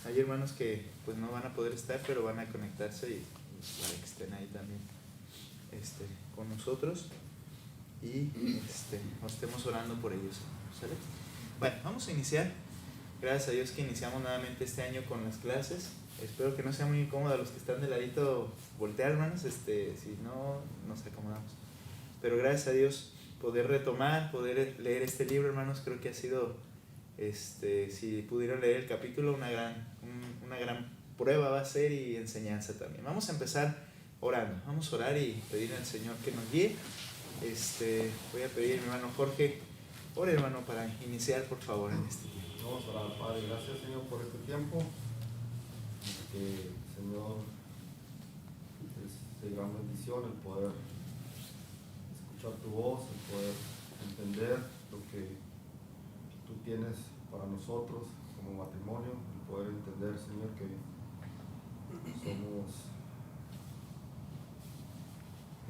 hay hermanos que pues no van a poder estar, pero van a conectarse y para que estén ahí también con nosotros y estemos orando por ellos, ¿sale? Bueno, vamos a iniciar. Gracias a Dios que iniciamos nuevamente este año con las clases. Espero que no sea muy incómodo a los que están de ladito voltear, hermanos. Si no, nos acomodamos. Pero gracias a Dios poder retomar, poder leer este libro, hermanos, creo que ha sido, si pudieron leer el capítulo, una gran prueba va a ser y enseñanza también. Vamos a empezar orando. Vamos a orar y pedir al Señor que nos guíe. Voy a pedir a mi hermano Jorge, ore, hermano, para iniciar, por favor, en este tiempo. Vamos a orar. Padre, gracias, Señor, por este tiempo. Que, Señor, es de gran bendición el poder escuchar tu voz, el poder entender lo que tú tienes para nosotros como matrimonio, el poder entender, Señor, que somos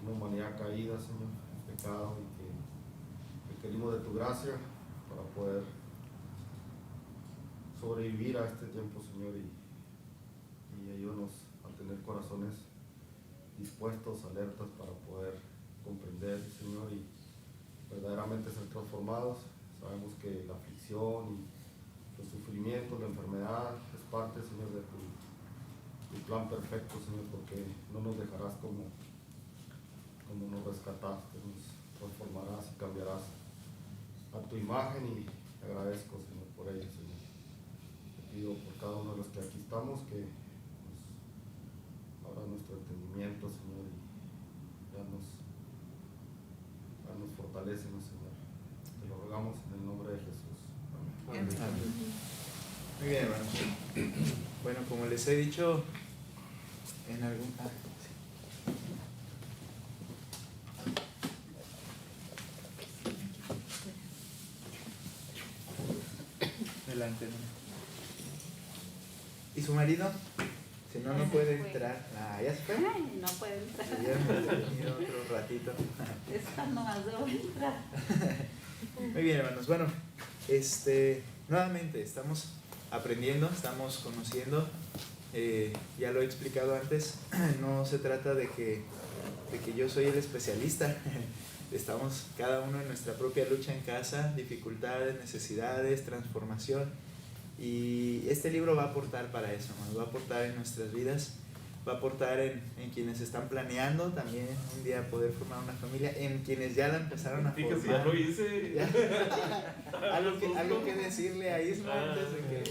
una humanidad caída, Señor, en pecado, y que requerimos de tu gracia para poder sobrevivir a este tiempo, Señor, y ayúdanos a tener corazones dispuestos, alertas para poder comprender, Señor, y verdaderamente ser transformados. Sabemos que la aflicción y los sufrimientos, la enfermedad es parte, Señor, de tu plan perfecto, Señor, porque no nos dejarás como nos rescataste, nos transformarás y cambiarás a tu imagen, y te agradezco, Señor, por ello, Señor. Te pido por cada uno de los que aquí estamos que abra nuestro entendimiento, Señor, y danos fortalécenos, Señor. Te lo rogamos en el nombre de Jesús. Amén. Amén. Muy bien, hermanos. Bueno, como les he dicho en algún... Adelante, hermano. ¿Y su marido? Si no, no puede entrar. ¿Ya se fue? Ay, no puede entrar. Ya hemos tenido otro ratito. Esta nomás debo entrar. Muy bien, hermanos. Bueno, nuevamente estamos aprendiendo, estamos conociendo. Ya lo he explicado antes. No se trata de que yo soy el especialista. Estamos cada uno en nuestra propia lucha en casa, dificultades, necesidades, transformación. Y este libro va a aportar para eso, ¿no? Va a aportar en nuestras vidas, va a aportar en quienes están planeando también un día poder formar una familia, en quienes ya la empezaron a formar. Ya lo hice. Algo que decirle a Isma antes de que...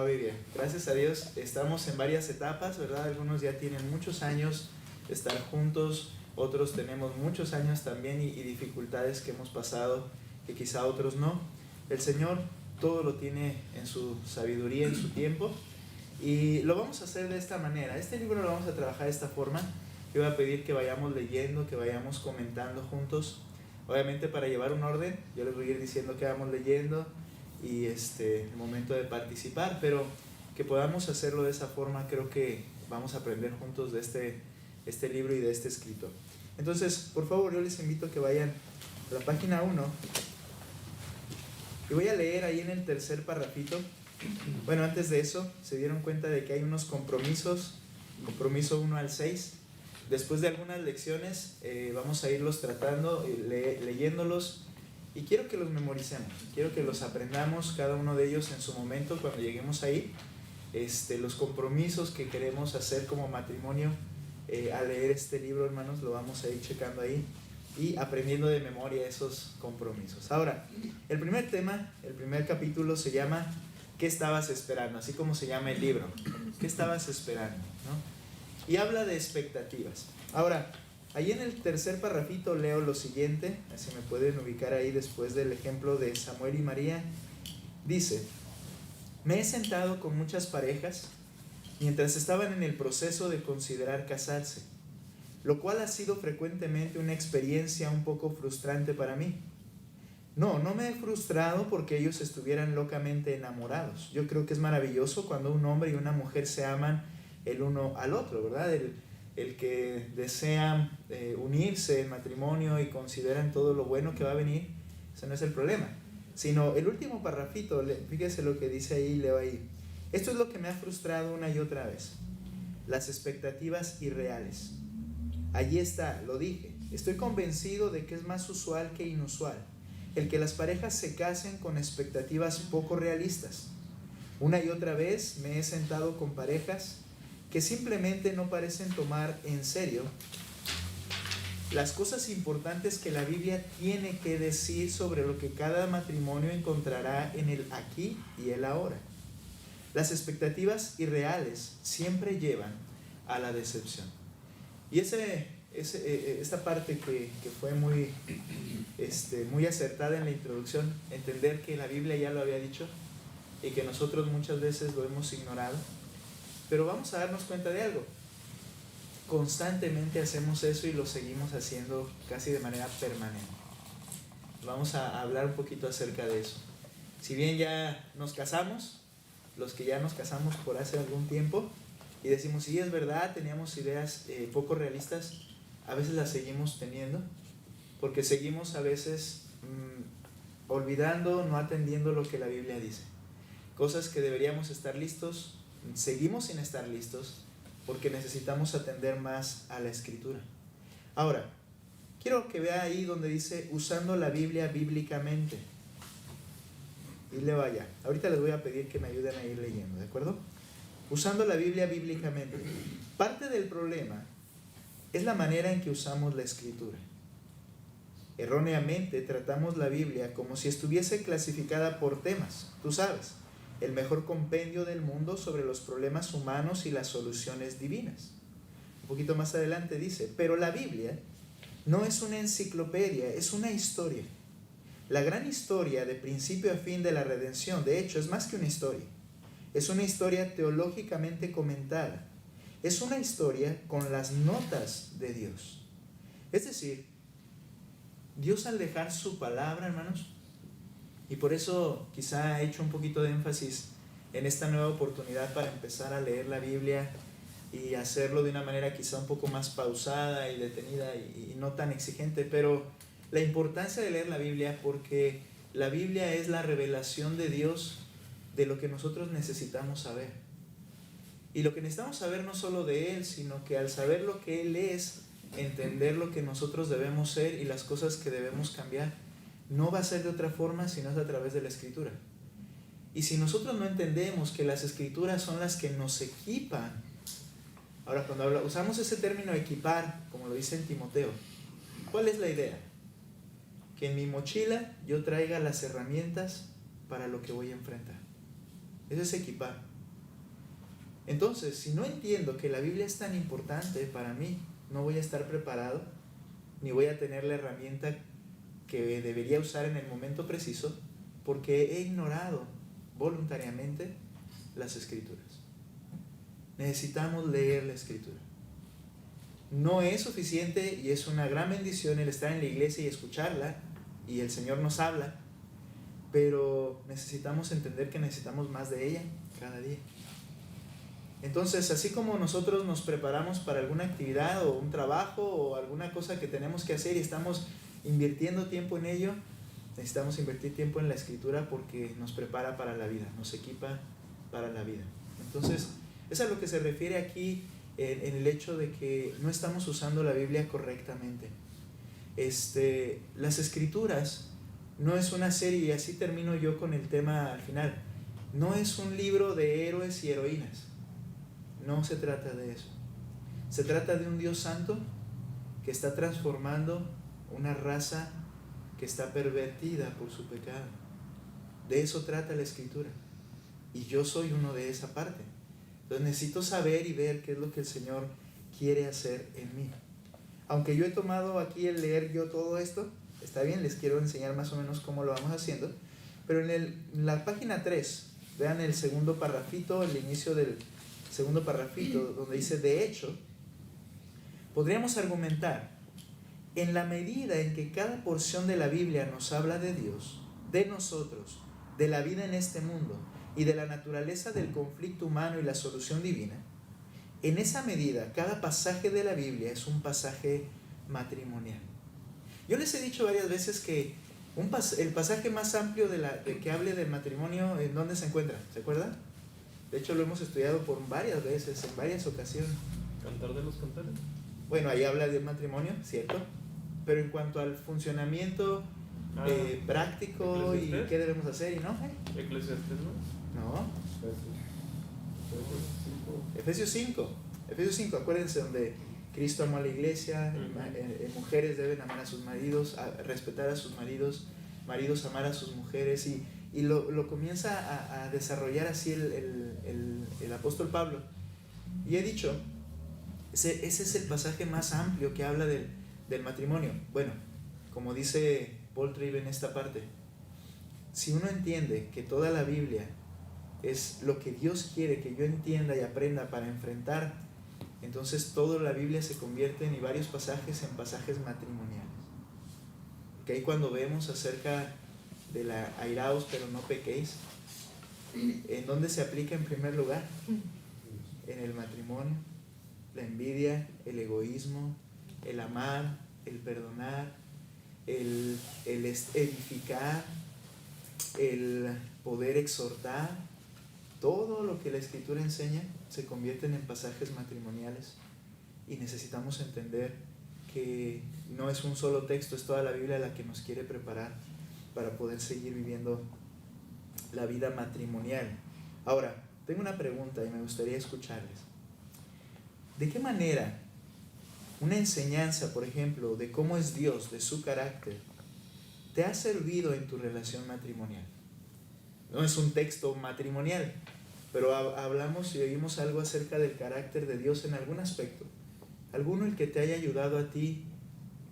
muy bien, gracias a Dios estamos en varias etapas, ¿verdad? Algunos ya tienen muchos años de estar juntos, otros tenemos muchos años también y dificultades que hemos pasado que quizá otros no. El Señor todo lo tiene en su sabiduría, en su tiempo, y lo vamos a hacer de esta manera. Este libro lo vamos a trabajar de esta forma. Yo voy a pedir que vayamos leyendo, que vayamos comentando juntos, obviamente para llevar un orden. Yo les voy a ir diciendo que vamos leyendo y el momento de participar, pero que podamos hacerlo de esa forma. Creo que vamos a aprender juntos de este libro y de este escrito. Entonces, por favor, yo les invito a que vayan a la página 1 y voy a leer ahí en el tercer parrafito. Bueno, antes de eso, se dieron cuenta de que hay unos compromisos, compromiso 1 al 6. Después de algunas lecciones vamos a irlos tratando, leyéndolos, y quiero que los memoricemos, quiero que los aprendamos cada uno de ellos en su momento cuando lleguemos ahí. Los compromisos que queremos hacer como matrimonio al leer este libro, hermanos, lo vamos a ir checando ahí y aprendiendo de memoria esos compromisos. Ahora, el primer tema, el primer capítulo se llama ¿qué estabas esperando? Así como se llama el libro. ¿Qué estabas esperando? ¿No? Y habla de expectativas. Ahora, ahí en el tercer parrafito leo lo siguiente, así me pueden ubicar ahí después del ejemplo de Samuel y María. Dice: me he sentado con muchas parejas mientras estaban en el proceso de considerar casarse, lo cual ha sido frecuentemente una experiencia un poco frustrante para mí. No me he frustrado porque ellos estuvieran locamente enamorados. Yo creo que es maravilloso cuando un hombre y una mujer se aman el uno al otro, ¿verdad? El que desean unirse en matrimonio y consideran todo lo bueno que va a venir, ese no es el problema. Sino el último parrafito, fíjese lo que dice ahí, leo ahí. Esto es lo que me ha frustrado una y otra vez. Las expectativas irreales. Allí está, lo dije. Estoy convencido de que es más usual que inusual el que las parejas se casen con expectativas poco realistas. Una y otra vez me he sentado con parejas que simplemente no parecen tomar en serio las cosas importantes que la Biblia tiene que decir sobre lo que cada matrimonio encontrará en el aquí y el ahora. Las expectativas irreales siempre llevan a la decepción. Y esta parte que fue muy acertada en la introducción, entender que la Biblia ya lo había dicho y que nosotros muchas veces lo hemos ignorado, pero vamos a darnos cuenta de algo. Constantemente hacemos eso y lo seguimos haciendo casi de manera permanente. Vamos a hablar un poquito acerca de eso. Si bien ya nos casamos, los que ya nos casamos por hace algún tiempo, y decimos, sí, es verdad, teníamos ideas poco realistas, a veces las seguimos teniendo, porque seguimos a veces olvidando, no atendiendo lo que la Biblia dice. Cosas que deberíamos estar listos, seguimos sin estar listos, porque necesitamos atender más a la Escritura. Ahora, quiero que vea ahí donde dice, usando la Biblia bíblicamente. Y le vaya. Ahorita les voy a pedir que me ayuden a ir leyendo, ¿de acuerdo? Usando la Biblia bíblicamente. Parte del problema es la manera en que usamos la Escritura. Erróneamente tratamos la Biblia como si estuviese clasificada por temas, tú sabes, el mejor compendio del mundo sobre los problemas humanos y las soluciones divinas. Un poquito más adelante dice, pero la Biblia no es una enciclopedia, es una historia. La gran historia de principio a fin de la redención, de hecho, es más que una historia. Es una historia teológicamente comentada. Es una historia con las notas de Dios. Es decir, Dios al dejar su palabra, hermanos, y por eso quizá he hecho un poquito de énfasis en esta nueva oportunidad para empezar a leer la Biblia y hacerlo de una manera quizá un poco más pausada y detenida y no tan exigente, pero la importancia de leer la Biblia, porque la Biblia es la revelación de Dios de lo que nosotros necesitamos saber. Y lo que necesitamos saber no solo de Él, sino que al saber lo que Él es, entender lo que nosotros debemos ser y las cosas que debemos cambiar. No va a ser de otra forma si no es a través de la Escritura. Y si nosotros no entendemos que las Escrituras son las que nos equipan, ahora cuando usamos ese término equipar, como lo dice en Timoteo, ¿cuál es la idea? Que en mi mochila yo traiga las herramientas para lo que voy a enfrentar. Eso es equipar. Entonces, si no entiendo que la Biblia es tan importante para mí, no voy a estar preparado, ni voy a tener la herramienta que debería usar en el momento preciso, porque he ignorado voluntariamente las Escrituras. Necesitamos leer la Escritura. No es suficiente y es una gran bendición el estar en la iglesia y escucharla, y el Señor nos habla, pero necesitamos entender que necesitamos más de ella cada día. Entonces, así como nosotros nos preparamos para alguna actividad o un trabajo o alguna cosa que tenemos que hacer y estamos invirtiendo tiempo en ello, necesitamos invertir tiempo en la Escritura porque nos prepara para la vida, nos equipa para la vida. Entonces, eso es a lo que se refiere aquí en el hecho de que no estamos usando la Biblia correctamente. Las Escrituras no es una serie, y así termino yo con el tema al final, no es un libro de héroes y heroínas. No se trata de eso. Se trata de un Dios santo que está transformando una raza que está pervertida por su pecado. De eso trata la Escritura. Y yo soy uno de esa parte. Entonces necesito saber y ver qué es lo que el Señor quiere hacer en mí. Aunque yo he tomado aquí el leer yo todo esto, está bien, les quiero enseñar más o menos cómo lo vamos haciendo. Pero en la página 3, vean el segundo parrafito, el inicio del segundo parrafito, donde dice, de hecho, podríamos argumentar, en la medida en que cada porción de la Biblia nos habla de Dios, de nosotros, de la vida en este mundo y de la naturaleza del conflicto humano y la solución divina, en esa medida cada pasaje de la Biblia es un pasaje matrimonial. Yo les he dicho varias veces que el pasaje más amplio de que hable del matrimonio, ¿en dónde se encuentra? ¿Se acuerdan? De hecho, lo hemos estudiado por varias veces, en varias ocasiones. Cantar de los cantares. Bueno, ahí habla del matrimonio, ¿cierto? Pero en cuanto al funcionamiento práctico y ¿Eclesiastés? qué debemos hacer y no. Eclesiastés, ¿no? No. Efesios 5. Efesios 5, acuérdense, donde Cristo amó a la iglesia, mujeres deben amar a sus maridos, respetar a sus maridos, maridos amar a sus mujeres, y lo comienza a desarrollar así el apóstol Pablo. Y he dicho, ese es el pasaje más amplio que habla del matrimonio. Bueno, como dice Paul Tripp en esta parte, si uno entiende que toda la Biblia es lo que Dios quiere que yo entienda y aprenda para enfrentar, entonces toda la Biblia se convierte en varios pasajes en pasajes matrimoniales. Que ahí cuando vemos acerca de la airaos pero no pequéis, ¿en dónde se aplica en primer lugar? En el matrimonio. La envidia, el egoísmo, el amar, el perdonar, el edificar, el poder exhortar. Todo lo que la Escritura enseña se convierten en pasajes matrimoniales, y necesitamos entender que no es un solo texto, es toda la Biblia la que nos quiere preparar para poder seguir viviendo la vida matrimonial. Ahora, tengo una pregunta y me gustaría escucharles. ¿De qué manera una enseñanza, por ejemplo, de cómo es Dios, de su carácter, te ha servido en tu relación matrimonial? No es un texto matrimonial, pero hablamos y oímos algo acerca del carácter de Dios en algún aspecto. ¿Alguno el que te haya ayudado a ti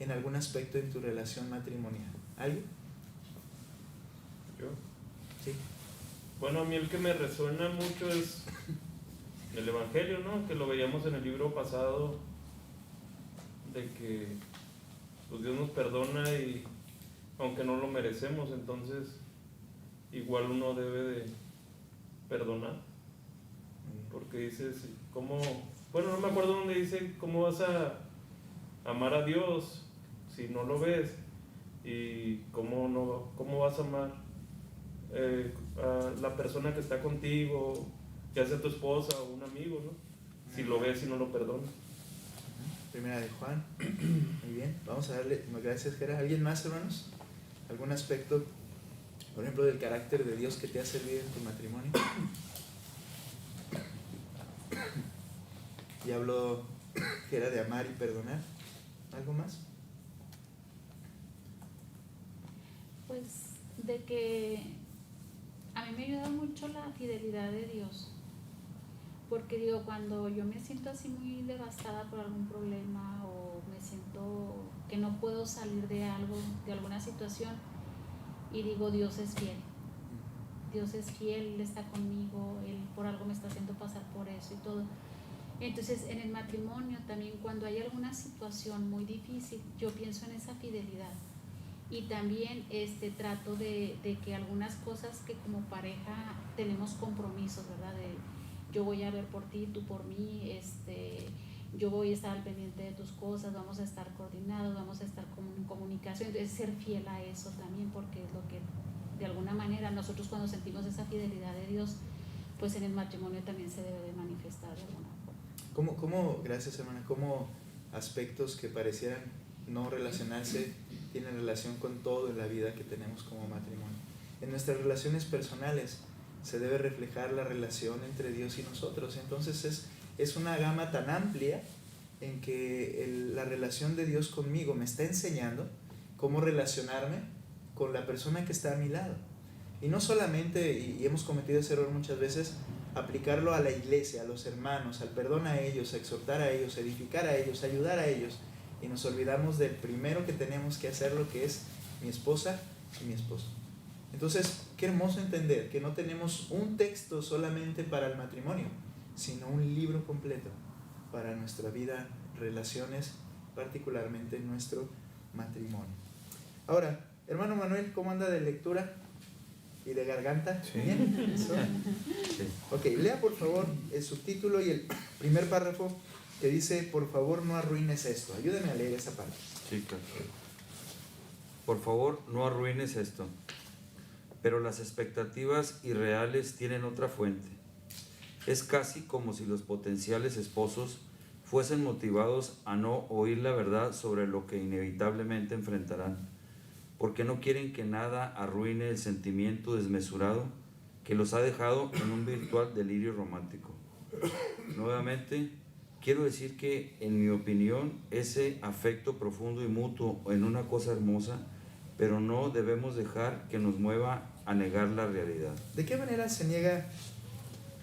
en algún aspecto en tu relación matrimonial? ¿Algo? Yo. Sí. Bueno, a mí el que me resuena mucho es el Evangelio, ¿no? Que lo veíamos en el libro pasado, de que pues Dios nos perdona, y aunque no lo merecemos, entonces igual uno debe de perdonar. Porque dice, ¿cómo? Bueno, no me acuerdo dónde dice, ¿cómo vas a amar a Dios si no lo ves? ¿Y cómo vas a amar a la persona que está contigo, ya sea tu esposa o un amigo, ¿no? Si lo ves y no lo perdonas. Primera de Juan. Muy bien, vamos a darle gracias, Gerard. ¿Alguien más, hermanos? ¿Algún aspecto, por ejemplo, del carácter de Dios que te ha servido en tu matrimonio? Y habló que era de amar y perdonar. ¿Algo más? Pues de que a mí me ayuda mucho la fidelidad de Dios, porque digo, cuando yo me siento así muy devastada por algún problema, o me siento que no puedo salir de algo, de alguna situación, y digo, Dios es fiel, Él está conmigo, Él por algo me está haciendo pasar por eso y todo. Entonces en el matrimonio también, cuando hay alguna situación muy difícil, yo pienso en esa fidelidad, y también trato de que algunas cosas que como pareja tenemos compromisos, ¿verdad? Yo voy a ver por ti, tú por mí, yo voy a estar al pendiente de tus cosas, vamos a estar coordinados, vamos a estar en comunicación. Entonces ser fiel a eso también, porque es lo que de alguna manera nosotros, cuando sentimos esa fidelidad de Dios, pues en el matrimonio también se debe de manifestar de alguna forma. Gracias, hermana, cómo aspectos que parecieran no relacionarse tienen relación con todo en la vida que tenemos como matrimonio? En nuestras relaciones personales se debe reflejar la relación entre Dios y nosotros. Entonces es una gama tan amplia en que la relación de Dios conmigo me está enseñando cómo relacionarme con la persona que está a mi lado. Y no solamente, y hemos cometido ese error muchas veces, aplicarlo a la iglesia, a los hermanos, al perdón a ellos, a exhortar a ellos, a edificar a ellos, a ayudar a ellos, y nos olvidamos del primero que tenemos que hacer, lo que es mi esposa y mi esposo. Entonces, qué hermoso entender que no tenemos un texto solamente para el matrimonio, sino un libro completo para nuestra vida, relaciones, particularmente nuestro matrimonio. Ahora, hermano Manuel, ¿cómo anda de lectura y de garganta? Sí. ¿Bien? ¿Eso? Sí. Ok, lea por favor el subtítulo y el primer párrafo que dice, por favor no arruines esto. Ayúdame a leer esa parte. Sí, claro. Por favor, no arruines esto. Pero las expectativas irreales tienen otra fuente. Es casi como si los potenciales esposos fuesen motivados a no oír la verdad sobre lo que inevitablemente enfrentarán, porque no quieren que nada arruine el sentimiento desmesurado que los ha dejado en un virtual delirio romántico. Nuevamente, quiero decir que, en mi opinión, ese afecto profundo y mutuo en una cosa hermosa, pero no debemos dejar que nos mueva a negar la realidad. ¿De qué manera se niega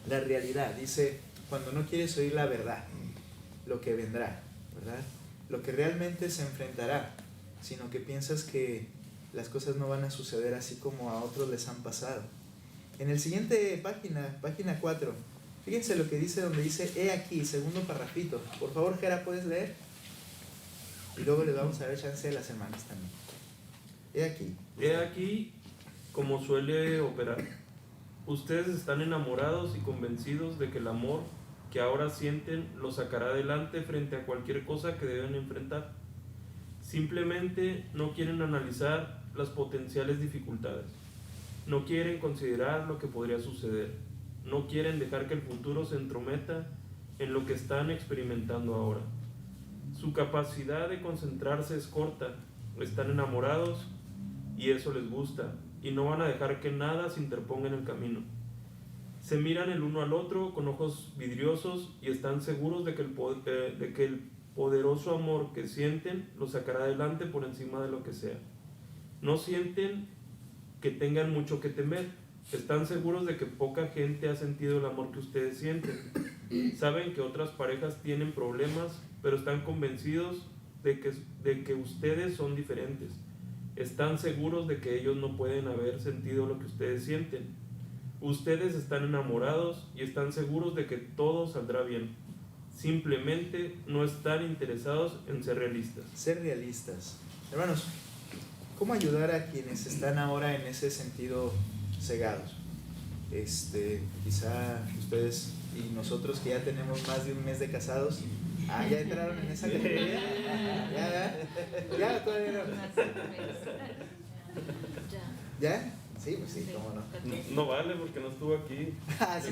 la realidad? Dice, cuando no quieres oír la verdad, lo que vendrá, ¿verdad? Lo que realmente se enfrentará, sino que piensas que las cosas no van a suceder así como a otros les han pasado. En el siguiente página 4, fíjense lo que dice, donde dice, he aquí, segundo parrafito. Por favor, Jera, ¿puedes leer? Y luego les vamos a dar chance a las hermanas también. He aquí. He aquí como suele operar. Ustedes están enamorados y convencidos de que el amor que ahora sienten los sacará adelante frente a cualquier cosa que deben enfrentar. Simplemente no quieren analizar las potenciales dificultades. No quieren considerar lo que podría suceder. No quieren dejar que el futuro se entrometa en lo que están experimentando ahora. Su capacidad de concentrarse es corta. Están enamorados y eso les gusta, y no van a dejar que nada se interponga en el camino. Se miran el uno al otro con ojos vidriosos y están seguros de que el poderoso amor que sienten los sacará adelante por encima de lo que sea. No sienten que tengan mucho que temer. Están seguros de que poca gente ha sentido el amor que ustedes sienten. Saben que otras parejas tienen problemas, pero están convencidos de que ustedes son diferentes. Están seguros de que ellos no pueden haber sentido lo que ustedes sienten. Ustedes están enamorados y están seguros de que todo saldrá bien. Simplemente no están interesados en ser realistas. Ser realistas. Hermanos, ¿cómo ayudar a quienes están ahora en ese sentido cegados? Quizá ustedes y nosotros que ya tenemos más de un mes de casados, ya entraron en esa categoría. Ya, todavía no. ¿Ya? Sí, pues sí, cómo no. No vale porque no estuvo aquí. Sí,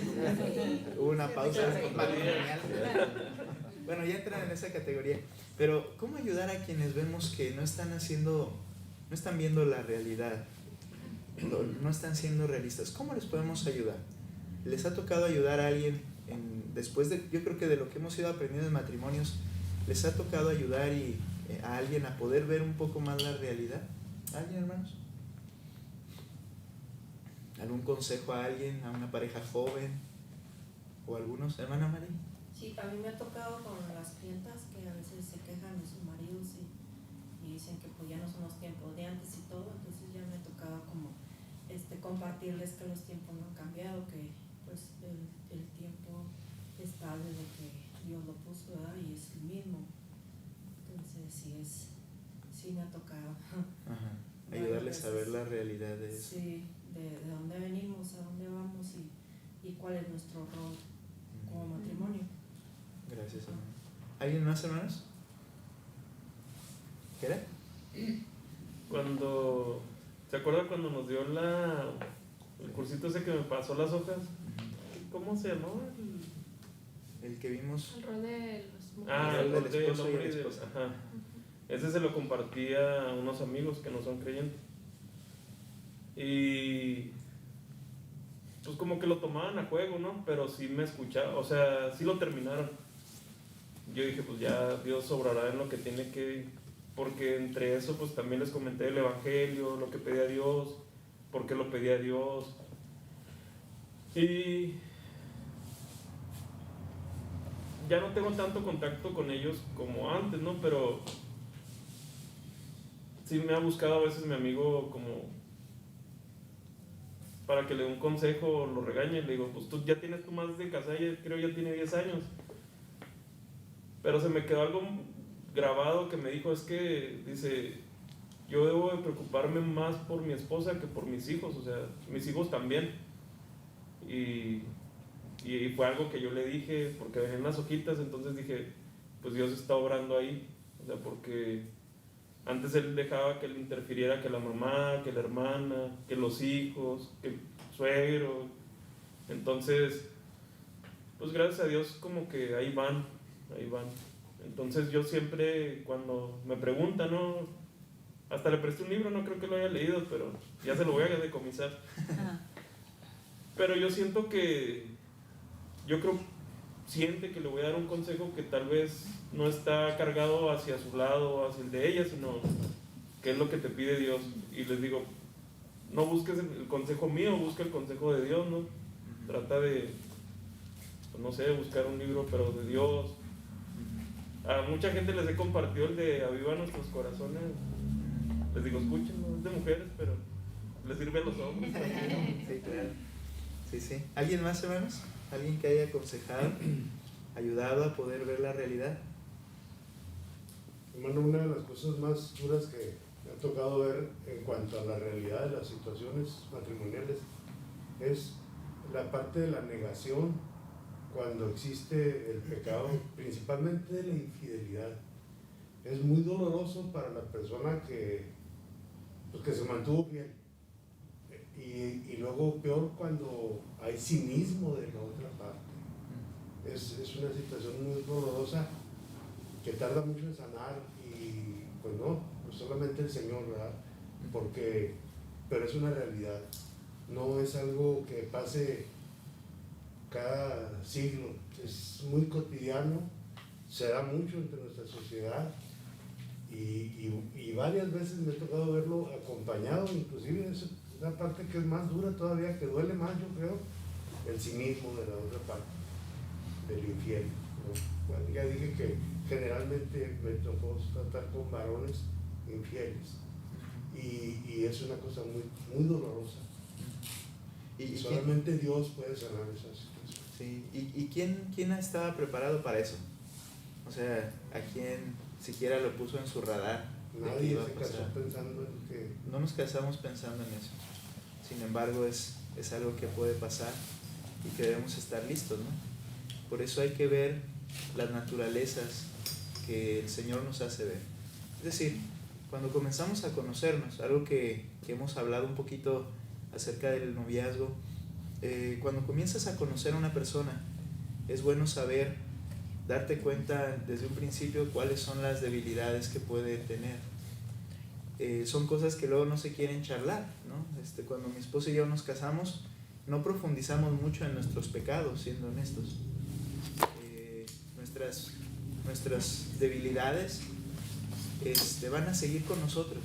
hubo una pausa matrimonial. Bueno, ya entran en esa categoría. Pero, ¿cómo ayudar a quienes vemos que no están viendo la realidad? No están siendo realistas. ¿Cómo les podemos ayudar? ¿Les ha tocado ayudar a alguien después de, yo creo que de lo que hemos ido aprendiendo en matrimonios, les ha tocado ayudar a alguien a poder ver un poco más la realidad? ¿Alguien, hermanos? ¿Algún consejo a alguien, a una pareja joven? ¿O algunos? ¿Hermana María? Sí, a mí me ha tocado con las clientas que a veces se quejan de sus maridos y dicen que pues ya no son los tiempos de antes y todo, entonces ya me ha tocado como compartirles que los tiempos no han cambiado, que pues el tiempo está desde que Dios lo puso, ¿verdad? Y es el mismo. Entonces sí me ha tocado. Ajá. Ayudarles a ver la realidad de eso. Sí, de dónde venimos, a dónde vamos y cuál es nuestro rol como matrimonio. Gracias, hermano. ¿Alguien más, hermanos? ¿Qué era? ¿Se acuerda cuando nos dio el cursito ese que me pasó las hojas? ¿Cómo se llamó? El que vimos. El rol de los El rol rol del esposo y hombre la y de- esposa. ajá. Ese se lo compartí a unos amigos que no son creyentes. Y pues como que lo tomaban a juego, ¿no? Pero sí me escuchaban, o sea, sí lo terminaron. Yo dije, pues ya Dios obrará en lo que tiene que, porque entre eso pues también les comenté el evangelio, lo que pedía Dios, por qué lo pedía Dios. Y ya no tengo tanto contacto con ellos como antes, ¿no? Pero sí me ha buscado a veces mi amigo como para que le dé un consejo o lo regañe. Le digo, pues tú ya tienes tú más de casada, creo ya tiene 10 años. Pero se me quedó algo grabado que me dijo, es que, dice, yo debo de preocuparme más por mi esposa que por mis hijos, o sea, mis hijos también. Y fue algo que yo le dije, porque venían las hojitas, entonces dije, pues Dios está obrando ahí, o sea, porque antes él dejaba que le interfiriera que la mamá, que la hermana, que los hijos, que el suegro. Entonces pues gracias a Dios como que ahí van. Entonces yo siempre cuando me preguntan, ¿no? Hasta le presté un libro, no creo que lo haya leído, pero ya se lo voy a decomisar. Pero yo siento que, siente que le voy a dar un consejo que tal vez no está cargado hacia su lado, hacia el de ella, sino que es lo que te pide Dios. Y les digo, no busques el consejo mío, busca el consejo de Dios, ¿no? Trata de, pues no sé, buscar un libro, pero de Dios. A mucha gente les he compartido el de Aviva Nuestros Corazones. Les digo, escúchenlo, es de mujeres, pero les sirve a los hombres. Sí, claro. Sí. ¿Alguien más, hermanos? ¿Alguien que haya aconsejado, ayudado a poder ver la realidad? Hermano, una de las cosas más duras que me ha tocado ver en cuanto a la realidad de las situaciones matrimoniales es la parte de la negación cuando existe el pecado, principalmente de la infidelidad. Es muy doloroso para la persona que se mantuvo fiel. Y luego peor cuando hay cinismo de la otra parte. Es una situación muy dolorosa que tarda mucho en sanar y pues no, pues solamente el Señor, ¿verdad? Pero es una realidad, no es algo que pase cada siglo, es muy cotidiano, se da mucho entre nuestra sociedad y varias veces me ha tocado verlo acompañado, inclusive es la parte que es más dura todavía, que duele más, yo creo, el cinismo de la otra parte, del infiel, ¿no? Bueno, ya dije que generalmente me tocó tratar con varones infieles y es una cosa muy, muy dolorosa. Y solamente Dios puede sanar esa situación. Sí. ¿Y quién estaba preparado para eso? O sea, ¿a quién siquiera lo puso en su radar? Nadie se casó pensando en que... No nos casamos pensando en eso. Sin embargo, es algo que puede pasar y que debemos estar listos, ¿no? Por eso hay que ver las naturalezas que el Señor nos hace ver. Es decir, cuando comenzamos a conocernos, algo que hemos hablado un poquito acerca del noviazgo, cuando comienzas a conocer a una persona, es bueno saber, darte cuenta desde un principio cuáles son las debilidades que puede tener. Son cosas que luego no se quieren charlar, ¿no? Cuando mi esposa y yo nos casamos, no profundizamos mucho en nuestros pecados, siendo honestos. Nuestras debilidades van a seguir con nosotros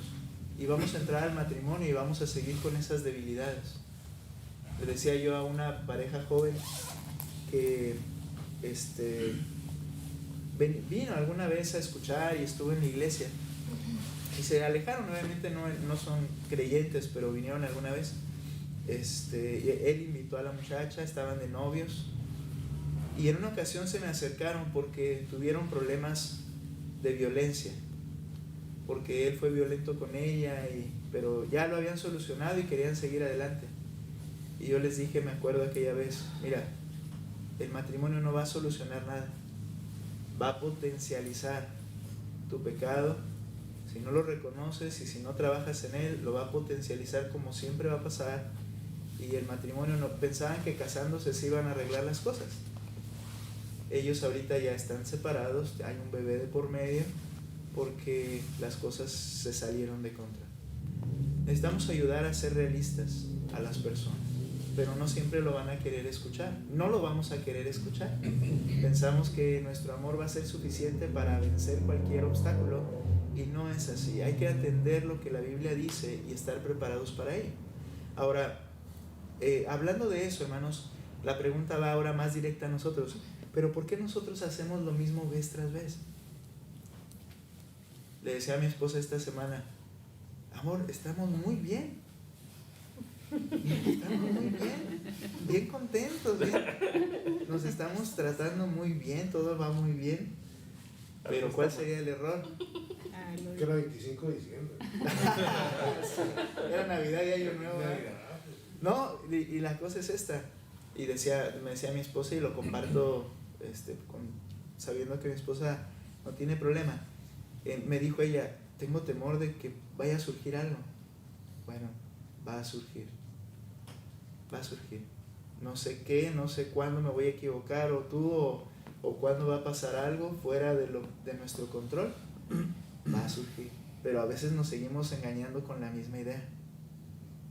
y vamos a entrar al matrimonio y vamos a seguir con esas debilidades. Le decía yo a una pareja joven que vino alguna vez a escuchar y estuvo en la iglesia y se alejaron, obviamente no son creyentes, pero vinieron alguna vez. Él invitó a la muchacha, estaban de novios y en una ocasión se me acercaron porque tuvieron problemas de violencia, porque él fue violento con ella, pero ya lo habían solucionado y querían seguir adelante. Y yo les dije, me acuerdo aquella vez, mira, el matrimonio no va a solucionar nada, va a potencializar tu pecado. Si no lo reconoces y si no trabajas en él, lo va a potencializar, como siempre va a pasar. Y el matrimonio, no pensaban que casándose se iban a arreglar las cosas. Ellos ahorita ya están separados, hay un bebé de por medio, porque las cosas se salieron de contra. Necesitamos ayudar a ser realistas a las personas, pero no siempre lo van a querer escuchar. No lo vamos a querer escuchar. Pensamos que nuestro amor va a ser suficiente para vencer cualquier obstáculo y no es así. Hay que atender lo que la Biblia dice y estar preparados para ello. Ahora, hablando de eso, hermanos, la pregunta va ahora más directa a nosotros. ¿Pero por qué nosotros hacemos lo mismo vez tras vez? Le decía a mi esposa esta semana, amor, estamos muy bien. Estamos muy bien contentos, nos estamos tratando muy bien, todo va muy bien. Pero ¿cuál sería el error? Que era 25 de diciembre. Era Navidad y Año Nuevo. No, y la cosa es esta. Y me decía mi esposa, y lo comparto sabiendo que mi esposa no tiene problema. Me dijo ella, tengo temor de que vaya a surgir algo. Bueno, va a surgir. no sé qué, no sé cuándo me voy a equivocar, o tú, o cuándo va a pasar algo fuera de nuestro control, va a surgir. Pero a veces nos seguimos engañando con la misma idea.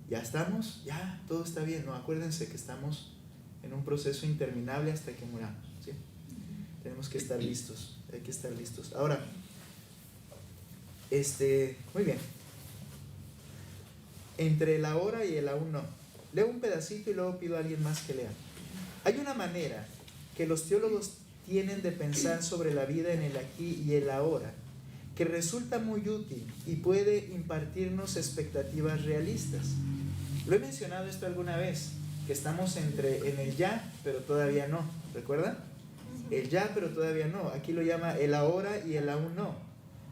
Ya estamos, ya todo está bien. No, acuérdense que estamos en un proceso interminable hasta que muramos, ¿sí? Tenemos que estar listos, hay que estar listos. Ahora, muy bien. Entre el ahora y el aún no. Leo un pedacito y luego pido a alguien más que lea. Hay una manera que los teólogos tienen de pensar sobre la vida en el aquí y el ahora, que resulta muy útil y puede impartirnos expectativas realistas. Lo he mencionado esto alguna vez, que estamos en el ya, pero todavía no. ¿Recuerdan? El ya, pero todavía no. Aquí lo llama el ahora y el aún no.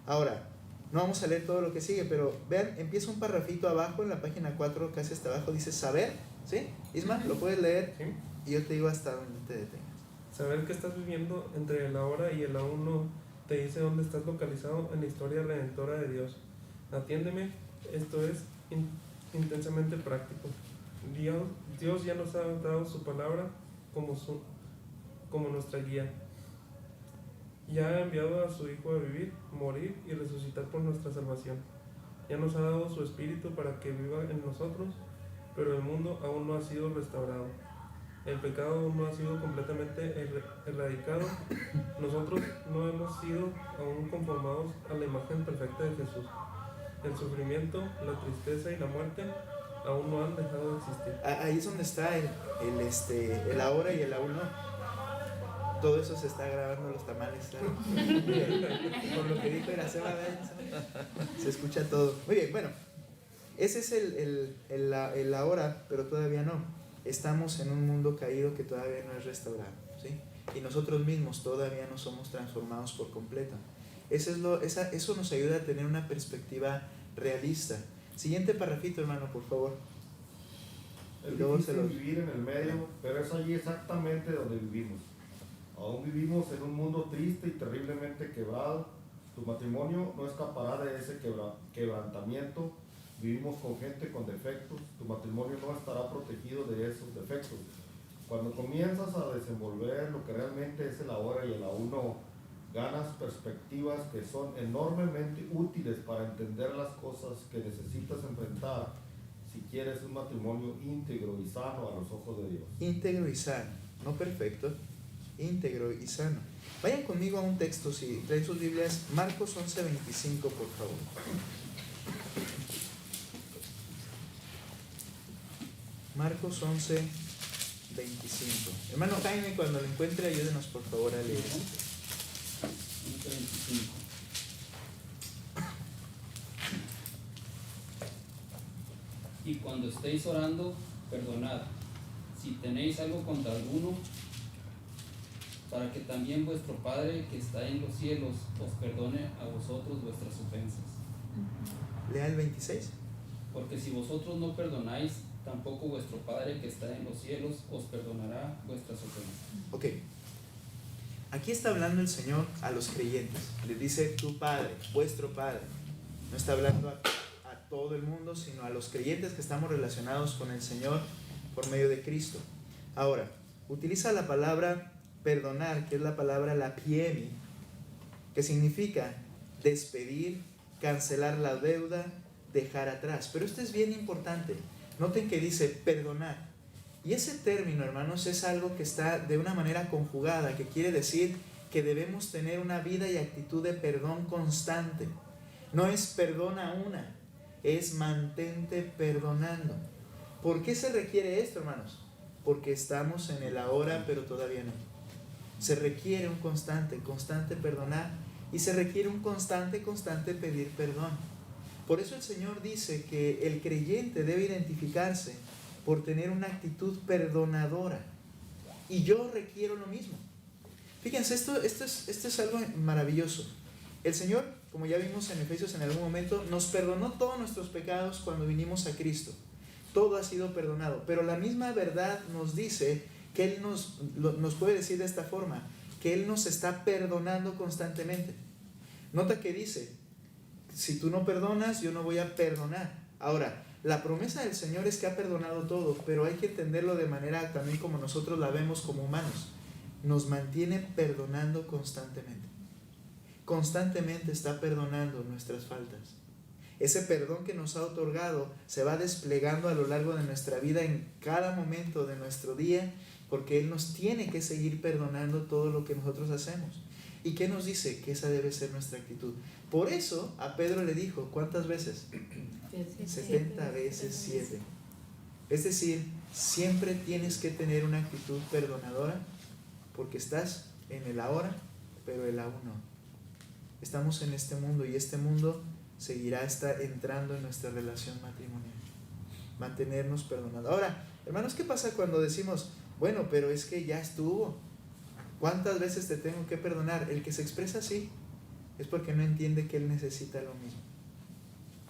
Ahora, no vamos a leer todo lo que sigue, pero vean, empieza un parrafito abajo en la página 4, casi hasta abajo, dice saber, ¿sí? Isma, ¿lo puedes leer? Sí. Y yo te digo hasta donde te detengas. Saber que estás viviendo entre el ahora y el aún no te dice dónde estás localizado en la historia redentora de Dios. Atiéndeme, esto es intensamente práctico. Dios ya nos ha dado su palabra como nuestra guía. Ya ha enviado a su Hijo a vivir, morir y resucitar por nuestra salvación. Ya nos ha dado su Espíritu para que viva en nosotros, pero el mundo aún no ha sido restaurado. El pecado aún no ha sido completamente erradicado. Nosotros no hemos sido aún conformados a la imagen perfecta de Jesús. El sufrimiento, la tristeza y la muerte aún no han dejado de existir. Ahí es donde está el ahora y el aún no. Todo eso se está grabando en los tamales, claro. Por lo que dijo Iracema, se escucha todo. Muy bien, bueno, ese es el ahora, pero todavía no. Estamos en un mundo caído que todavía no es restaurado, ¿sí? Y nosotros mismos todavía no somos transformados por completo. Eso nos ayuda a tener una perspectiva realista. Siguiente parrafito, hermano, por favor. Es difícil vivir en el medio, pero es allí exactamente donde vivimos. Aún vivimos en un mundo triste y terriblemente quebrado. Tu matrimonio no escapará de ese quebrantamiento. Vivimos con gente con defectos. Tu matrimonio no estará protegido de esos defectos. Cuando comienzas a desenvolver lo que realmente es el ahora y el aún no, ganas perspectivas que son enormemente útiles para entender las cosas que necesitas enfrentar si quieres un matrimonio íntegro y sano a los ojos de Dios. Íntegro y sano, no perfecto, íntegro y sano. Vayan conmigo a un texto, si traen sus Biblias, Marcos 11:25, por favor. Marcos 11:25. Hermano Jaime, cuando lo encuentre, ayúdenos por favor a leer. 25. Y cuando estéis orando, perdonad, si tenéis algo contra alguno, para que también vuestro Padre que está en los cielos os perdone a vosotros vuestras ofensas. Lea el 26. Porque si vosotros no perdonáis, tampoco vuestro Padre que está en los cielos os perdonará vuestras ofensas. Ok. Aquí está hablando el Señor a los creyentes. Les dice tu Padre, vuestro Padre. No está hablando a todo el mundo, sino a los creyentes que estamos relacionados con el Señor por medio de Cristo. Ahora, utiliza la palabra perdonar, que es la palabra lapiemi, que significa despedir, cancelar la deuda, dejar atrás. Pero esto es bien importante. Noten que dice perdonar. Y ese término, hermanos, es algo que está de una manera conjugada, que quiere decir que debemos tener una vida y actitud de perdón constante. No es perdona una, es mantente perdonando. ¿Por qué se requiere esto, hermanos? Porque estamos en el ahora, pero todavía no. Se requiere un constante perdonar, y se requiere un constante pedir perdón. Por eso el Señor dice que el creyente debe identificarse por tener una actitud perdonadora. Y yo requiero lo mismo. Fíjense, esto es algo maravilloso. El Señor, como ya vimos en Efesios en algún momento, nos perdonó todos nuestros pecados cuando vinimos a Cristo. Todo ha sido perdonado. Pero la misma verdad nos dice que Él nos puede decir de esta forma, que Él nos está perdonando constantemente. Nota que dice, si tú no perdonas, yo no voy a perdonar. Ahora, La promesa del Señor es que ha perdonado todo, pero hay que entenderlo de manera también como nosotros la vemos como humanos. Nos mantiene perdonando constantemente. Constantemente está perdonando nuestras faltas. Ese perdón que nos ha otorgado se va desplegando a lo largo de nuestra vida en cada momento de nuestro día, porque Él nos tiene que seguir perdonando todo lo que nosotros hacemos. ¿Y qué nos dice? Que esa debe ser nuestra actitud. Por eso a Pedro le dijo, ¿cuántas veces? 70 veces 7. Es decir, siempre tienes que tener una actitud perdonadora, porque estás en el ahora, pero el aún no. Estamos en este mundo y este mundo seguirá entrando en nuestra relación matrimonial. Mantenernos perdonados. Ahora, hermanos, ¿qué pasa cuando decimos, bueno, pero es que ya estuvo? ¿Cuántas veces te tengo que perdonar? El que se expresa así es porque no entiende que él necesita lo mismo,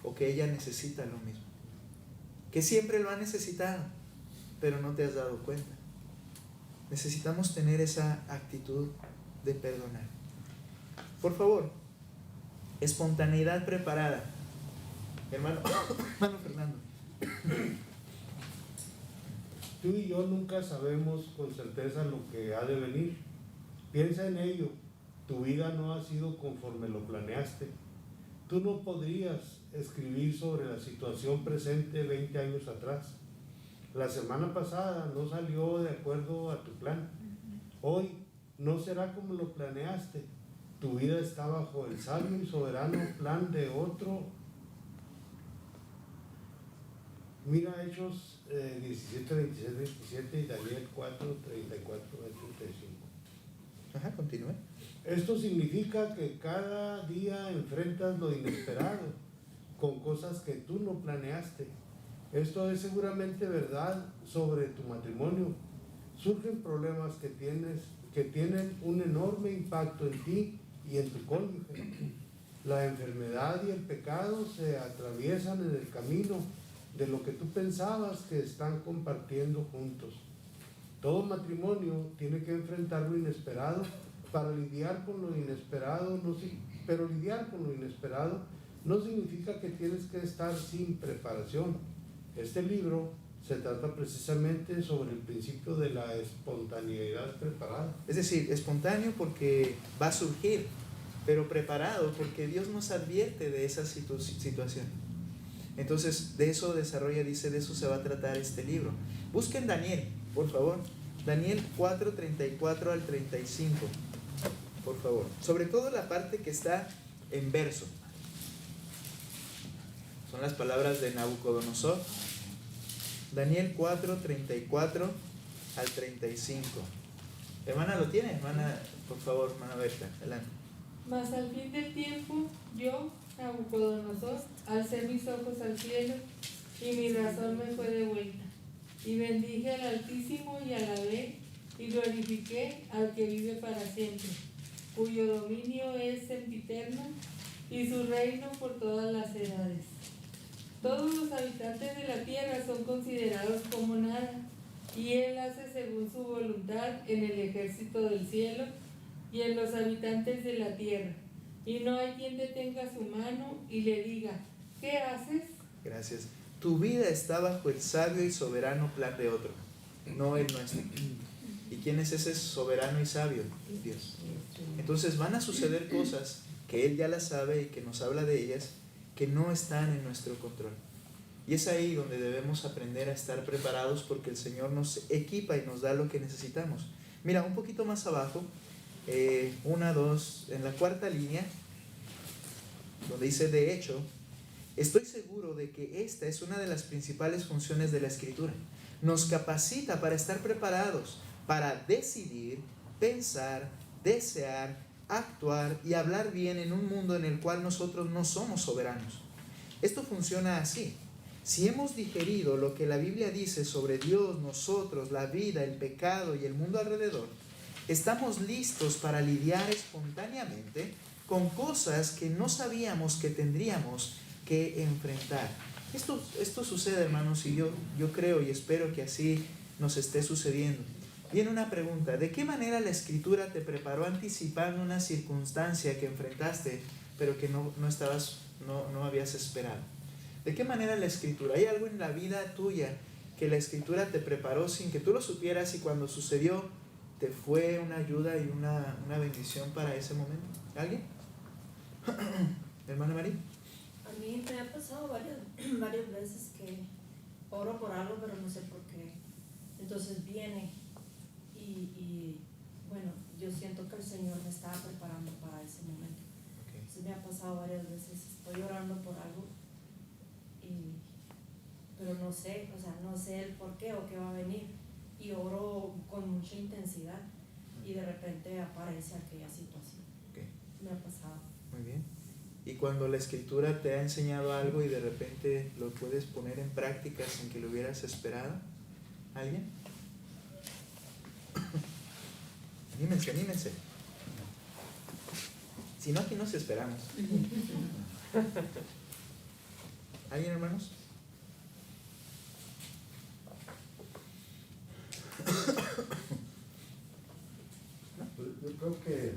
o que ella necesita lo mismo, que siempre lo ha necesitado, pero no te has dado cuenta. Necesitamos tener esa actitud de perdonar. Por favor, espontaneidad preparada. Hermano Fernando. Tú y yo nunca sabemos con certeza lo que ha de venir. Piensa en ello. Tu vida no ha sido conforme lo planeaste. Tú no podrías escribir sobre la situación presente 20 años atrás. La semana pasada no salió de acuerdo a tu plan. Hoy no será como lo planeaste. Tu vida está bajo el sabio y soberano plan de otro. Mira Hechos 17, 26, 27 y Daniel 4, 34, 35. Ajá, continúe. Esto significa que cada día enfrentas lo inesperado, con cosas que tú no planeaste. Esto es seguramente verdad sobre tu matrimonio. Surgen problemas que tienen un enorme impacto en ti y en tu cónyuge. La enfermedad y el pecado se atraviesan en el camino de lo que tú pensabas que están compartiendo juntos. Todo matrimonio tiene que enfrentar lo inesperado para lidiar con lo inesperado, pero lidiar con lo inesperado no significa que tienes que estar sin preparación. Este libro se trata precisamente sobre el principio de la espontaneidad preparada. Es decir, espontáneo porque va a surgir, pero preparado porque Dios nos advierte de esa situación. Entonces, de eso desarrolla, dice, de eso se va a tratar este libro. Busquen Daniel, por favor. Daniel 4, 34 al 35. Por favor. Sobre todo la parte que está en verso. Son las palabras de Nabucodonosor. Daniel 4, 34 al 35. Hermana, ¿lo tiene? Hermana, por favor, hermana Berta, adelante. Mas al fin del tiempo, yo, Nabucodonosor, alcé mis ojos al cielo, y mi razón me fue devuelta. Y bendije al Altísimo y alabé, y glorifiqué al que vive para siempre, cuyo dominio es sempiterno, y su reino por todas las edades. Todos los habitantes de la tierra son considerados como nada, y Él hace según su voluntad en el ejército del cielo y en los habitantes de la tierra. Y no hay quien detenga su mano y le diga, ¿qué haces? Gracias. Tu vida está bajo el sabio y soberano plan de otro, no el nuestro. ¿Y quién es ese soberano y sabio? Dios. Entonces van a suceder cosas que Él ya las sabe y que nos habla de ellas, que no están en nuestro control. Y es ahí donde debemos aprender a estar preparados, porque el Señor nos equipa y nos da lo que necesitamos. Mira, un poquito más abajo, en la cuarta línea, donde dice, de hecho, estoy seguro de que esta es una de las principales funciones de la Escritura. Nos capacita para estar preparados, para decidir, pensar, desear, actuar y hablar bien en un mundo en el cual nosotros no somos soberanos. Esto funciona así. Si hemos digerido lo que la Biblia dice sobre Dios, nosotros, la vida, el pecado y el mundo alrededor, estamos listos para lidiar espontáneamente con cosas que no sabíamos que tendríamos que enfrentar. Esto sucede, hermanos, y yo creo y espero que así nos esté sucediendo. Viene una pregunta: ¿de qué manera la Escritura te preparó anticipando una circunstancia que enfrentaste, pero que no habías esperado? ¿De qué manera la Escritura? ¿Hay algo en la vida tuya que la Escritura te preparó sin que tú lo supieras y cuando sucedió te fue una ayuda y una bendición para ese momento? ¿Alguien? ¿Hermana María? A mí me ha pasado varias veces que oro por algo, pero no sé por qué. Entonces viene y bueno, yo siento que el Señor me estaba preparando para ese momento. Okay. Entonces me ha pasado varias veces, estoy orando por algo, pero no sé, o sea, no sé el por qué o qué va a venir. Y oro con mucha intensidad y de repente aparece aquella situación. Okay. Me ha pasado. Muy bien. Y cuando la Escritura te ha enseñado algo y de repente lo puedes poner en práctica sin que lo hubieras esperado, ¿alguien? Anímense. Si no, aquí nos esperamos. ¿Alguien, hermanos? Yo creo que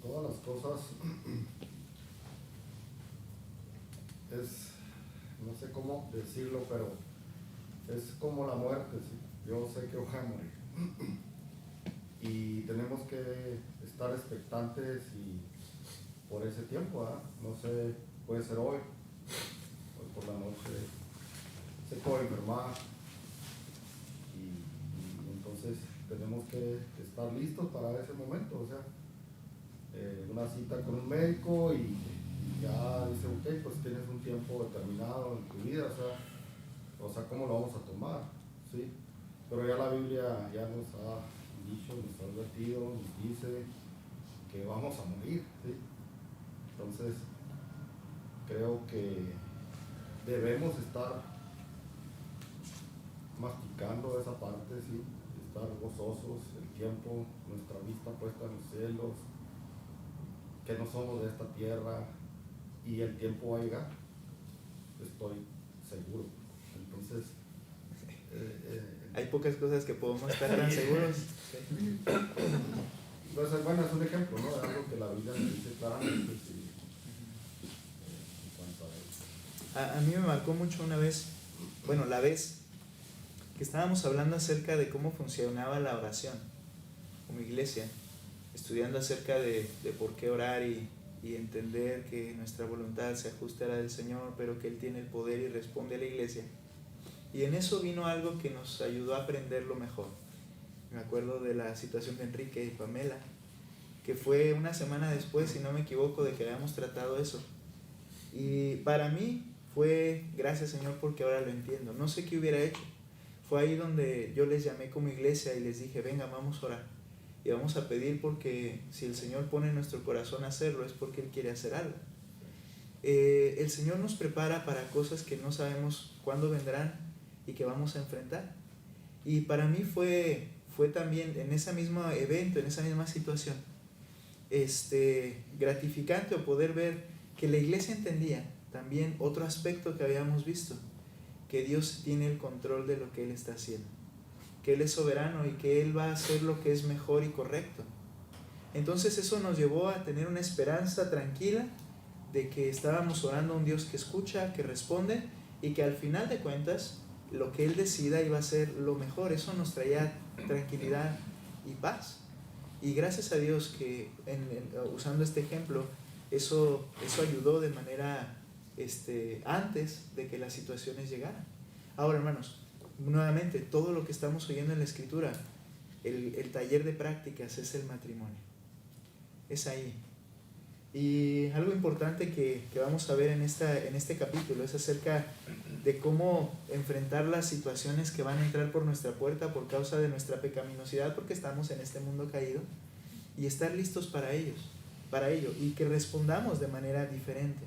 todas las cosas no sé cómo decirlo, pero es como la muerte, ¿sí? Yo sé que voy a morir y tenemos que estar expectantes y por ese tiempo, ¿eh? No sé, puede ser hoy por la noche, sé que voy a enfermar y entonces tenemos que estar listos para ese momento, o sea, una cita con un médico y ya dice, ok, pues tienes un tiempo determinado en tu vida, o sea, ¿cómo lo vamos a tomar? ¿Sí? Pero ya la Biblia ya nos ha dicho, nos ha advertido, nos dice que vamos a morir, ¿sí? Entonces, creo que debemos estar masticando esa parte, ¿sí? Estar gozosos, el tiempo, nuestra vista puesta en los cielos, que no somos de esta tierra y el tiempo va a llegar, estoy seguro. Entonces, hay pocas cosas que podemos estar tan seguros. Entonces, bueno, es un ejemplo, ¿no? De algo que la Biblia nos dice claramente, sí, en cuanto a eso. A mí me marcó mucho una vez, bueno, la vez que estábamos hablando acerca de cómo funcionaba la oración como iglesia, estudiando acerca de por qué orar y entender que nuestra voluntad se ajusta a la del Señor, pero que Él tiene el poder y responde a la iglesia. Y en eso vino algo que nos ayudó a aprenderlo mejor. Me acuerdo de la situación de Enrique y Pamela, que fue una semana después, si no me equivoco, de que habíamos tratado eso. Y para mí fue, gracias Señor, porque ahora lo entiendo. No sé qué hubiera hecho. Fue ahí donde yo les llamé como iglesia y les dije, venga, vamos a orar. Y vamos a pedir porque si el Señor pone en nuestro corazón hacerlo, es porque Él quiere hacer algo. El Señor nos prepara para cosas que no sabemos cuándo vendrán y que vamos a enfrentar. Y para mí fue también en ese mismo evento, en esa misma situación, gratificante o poder ver que la iglesia entendía también otro aspecto que habíamos visto, que Dios tiene el control de lo que Él está haciendo, que Él es soberano y que Él va a hacer lo que es mejor y correcto. Entonces eso nos llevó a tener una esperanza tranquila de que estábamos orando a un Dios que escucha, que responde y que al final de cuentas lo que Él decida iba a ser lo mejor. Eso nos traía tranquilidad y paz. Y gracias a Dios que usando este ejemplo, eso ayudó de manera antes de que las situaciones llegaran. Ahora, hermanos, nuevamente, todo lo que estamos oyendo en la Escritura, el taller de prácticas es el matrimonio. Es ahí. Y algo importante que vamos a ver en este capítulo es acerca de cómo enfrentar las situaciones que van a entrar por nuestra puerta por causa de nuestra pecaminosidad, porque estamos en este mundo caído, y estar listos para ello, y que respondamos de manera diferente.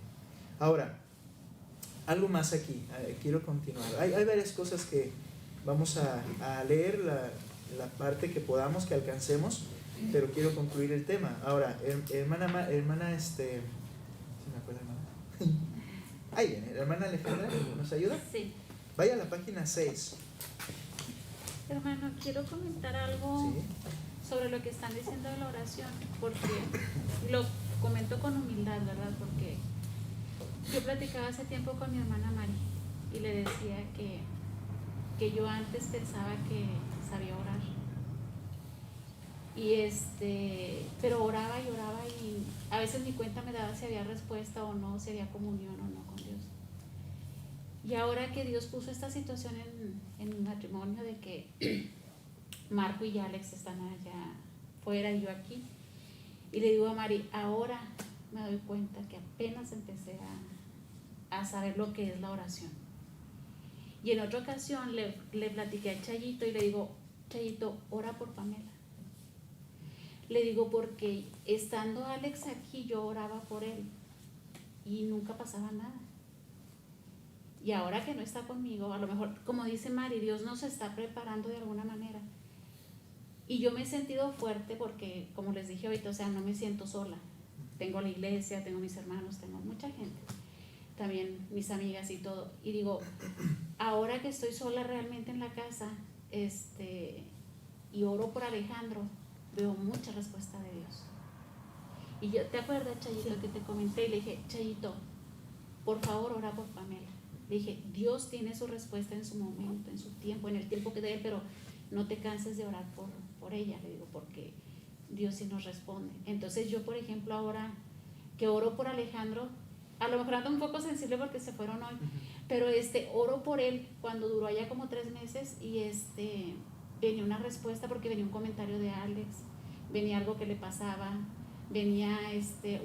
Ahora, algo más aquí, quiero continuar. Hay varias cosas que vamos a leer, la parte que podamos, que alcancemos, pero quiero concluir el tema. Ahora, hermana, si me acuerdo, hermana. Ahí viene, hermana Alejandra, ¿nos ayuda? Sí. Vaya a la página 6. Hermano, quiero comentar algo ¿Sí? sobre lo que están diciendo de la oración, porque lo comento con humildad, ¿verdad? Porque Yo platicaba hace tiempo con mi hermana Mari y le decía que yo antes pensaba que sabía orar. Pero oraba y a veces ni cuenta me daba si había respuesta o no, si había comunión o no con Dios. Y ahora que Dios puso esta situación en mi matrimonio de que Marco y Alex están allá fuera y yo aquí, y le digo a Mari, ahora me doy cuenta que apenas empecé a saber lo que es la oración. Y en otra ocasión le platiqué a Chayito y le digo, Chayito, ora por Pamela. Le digo, porque estando Alex aquí yo oraba por él y nunca pasaba nada. Y ahora que no está conmigo, a lo mejor, como dice Mari, Dios nos está preparando de alguna manera. Y yo me he sentido fuerte porque, como les dije ahorita, o sea, no me siento sola. Tengo la iglesia, tengo mis hermanos, tengo mucha gente. También mis amigas y todo. Y digo, ahora que estoy sola realmente en la casa, y oro por Alejandro, veo mucha respuesta de Dios. Y yo, ¿te acuerdas, Chayito, que te comenté? Y le dije, Chayito, por favor, ora por Pamela. Le dije, Dios tiene su respuesta en su momento, en su tiempo, en el tiempo que dé, pero no te canses de orar por ella, le digo, porque Dios sí nos responde. Entonces yo, por ejemplo, ahora que oro por Alejandro, a lo mejor ando un poco sensible porque se fueron hoy, pero oro por él cuando duró allá como 3 meses y venía una respuesta porque venía un comentario de Alex, venía algo que le pasaba, venía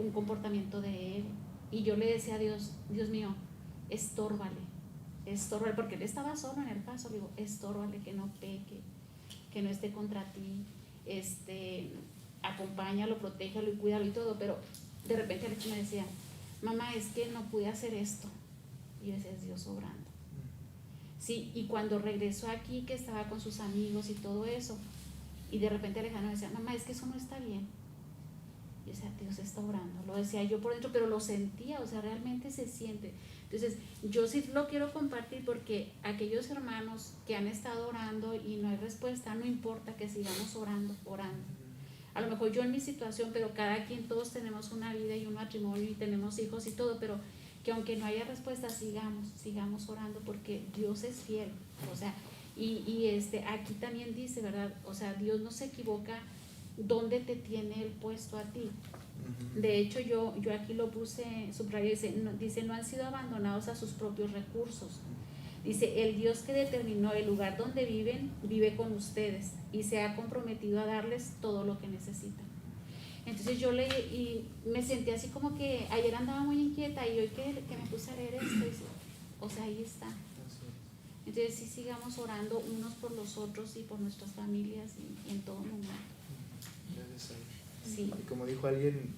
un comportamiento de él, y yo le decía a Dios, Dios mío, estórbale, porque él estaba solo en el paso. Le digo, estórbale, que no peque, que no esté contra ti, acompáñalo, protégelo y cuídalo y todo. Pero de repente Alex me decía, mamá, es que no pude hacer esto, y yo decía, es Dios obrando. Sí, y cuando regresó aquí, que estaba con sus amigos y todo eso, y de repente Alejandro me decía, mamá, es que eso no está bien. Y yo decía, Dios está obrando. Lo decía yo por dentro, pero lo sentía, o sea, realmente se siente. Entonces, yo sí lo quiero compartir porque aquellos hermanos que han estado orando y no hay respuesta, no importa, que sigamos orando. A lo mejor yo en mi situación, pero cada quien, todos tenemos una vida y un matrimonio y tenemos hijos y todo, pero que aunque no haya respuesta, sigamos orando porque Dios es fiel. O sea, aquí también dice, ¿verdad? O sea, Dios no se equivoca dónde te tiene el puesto a ti. De hecho, yo aquí lo puse, subrayé, dice, no han sido abandonados a sus propios recursos. Dice, el Dios que determinó el lugar donde viven, vive con ustedes y se ha comprometido a darles todo lo que necesitan. Entonces yo leí y me sentí así como que ayer andaba muy inquieta y hoy que me puse a leer esto, o sea, ahí está. Entonces sí, sigamos orando unos por los otros y por nuestras familias y en todo momento. Gracias a Dios. Sí. Y como dijo alguien,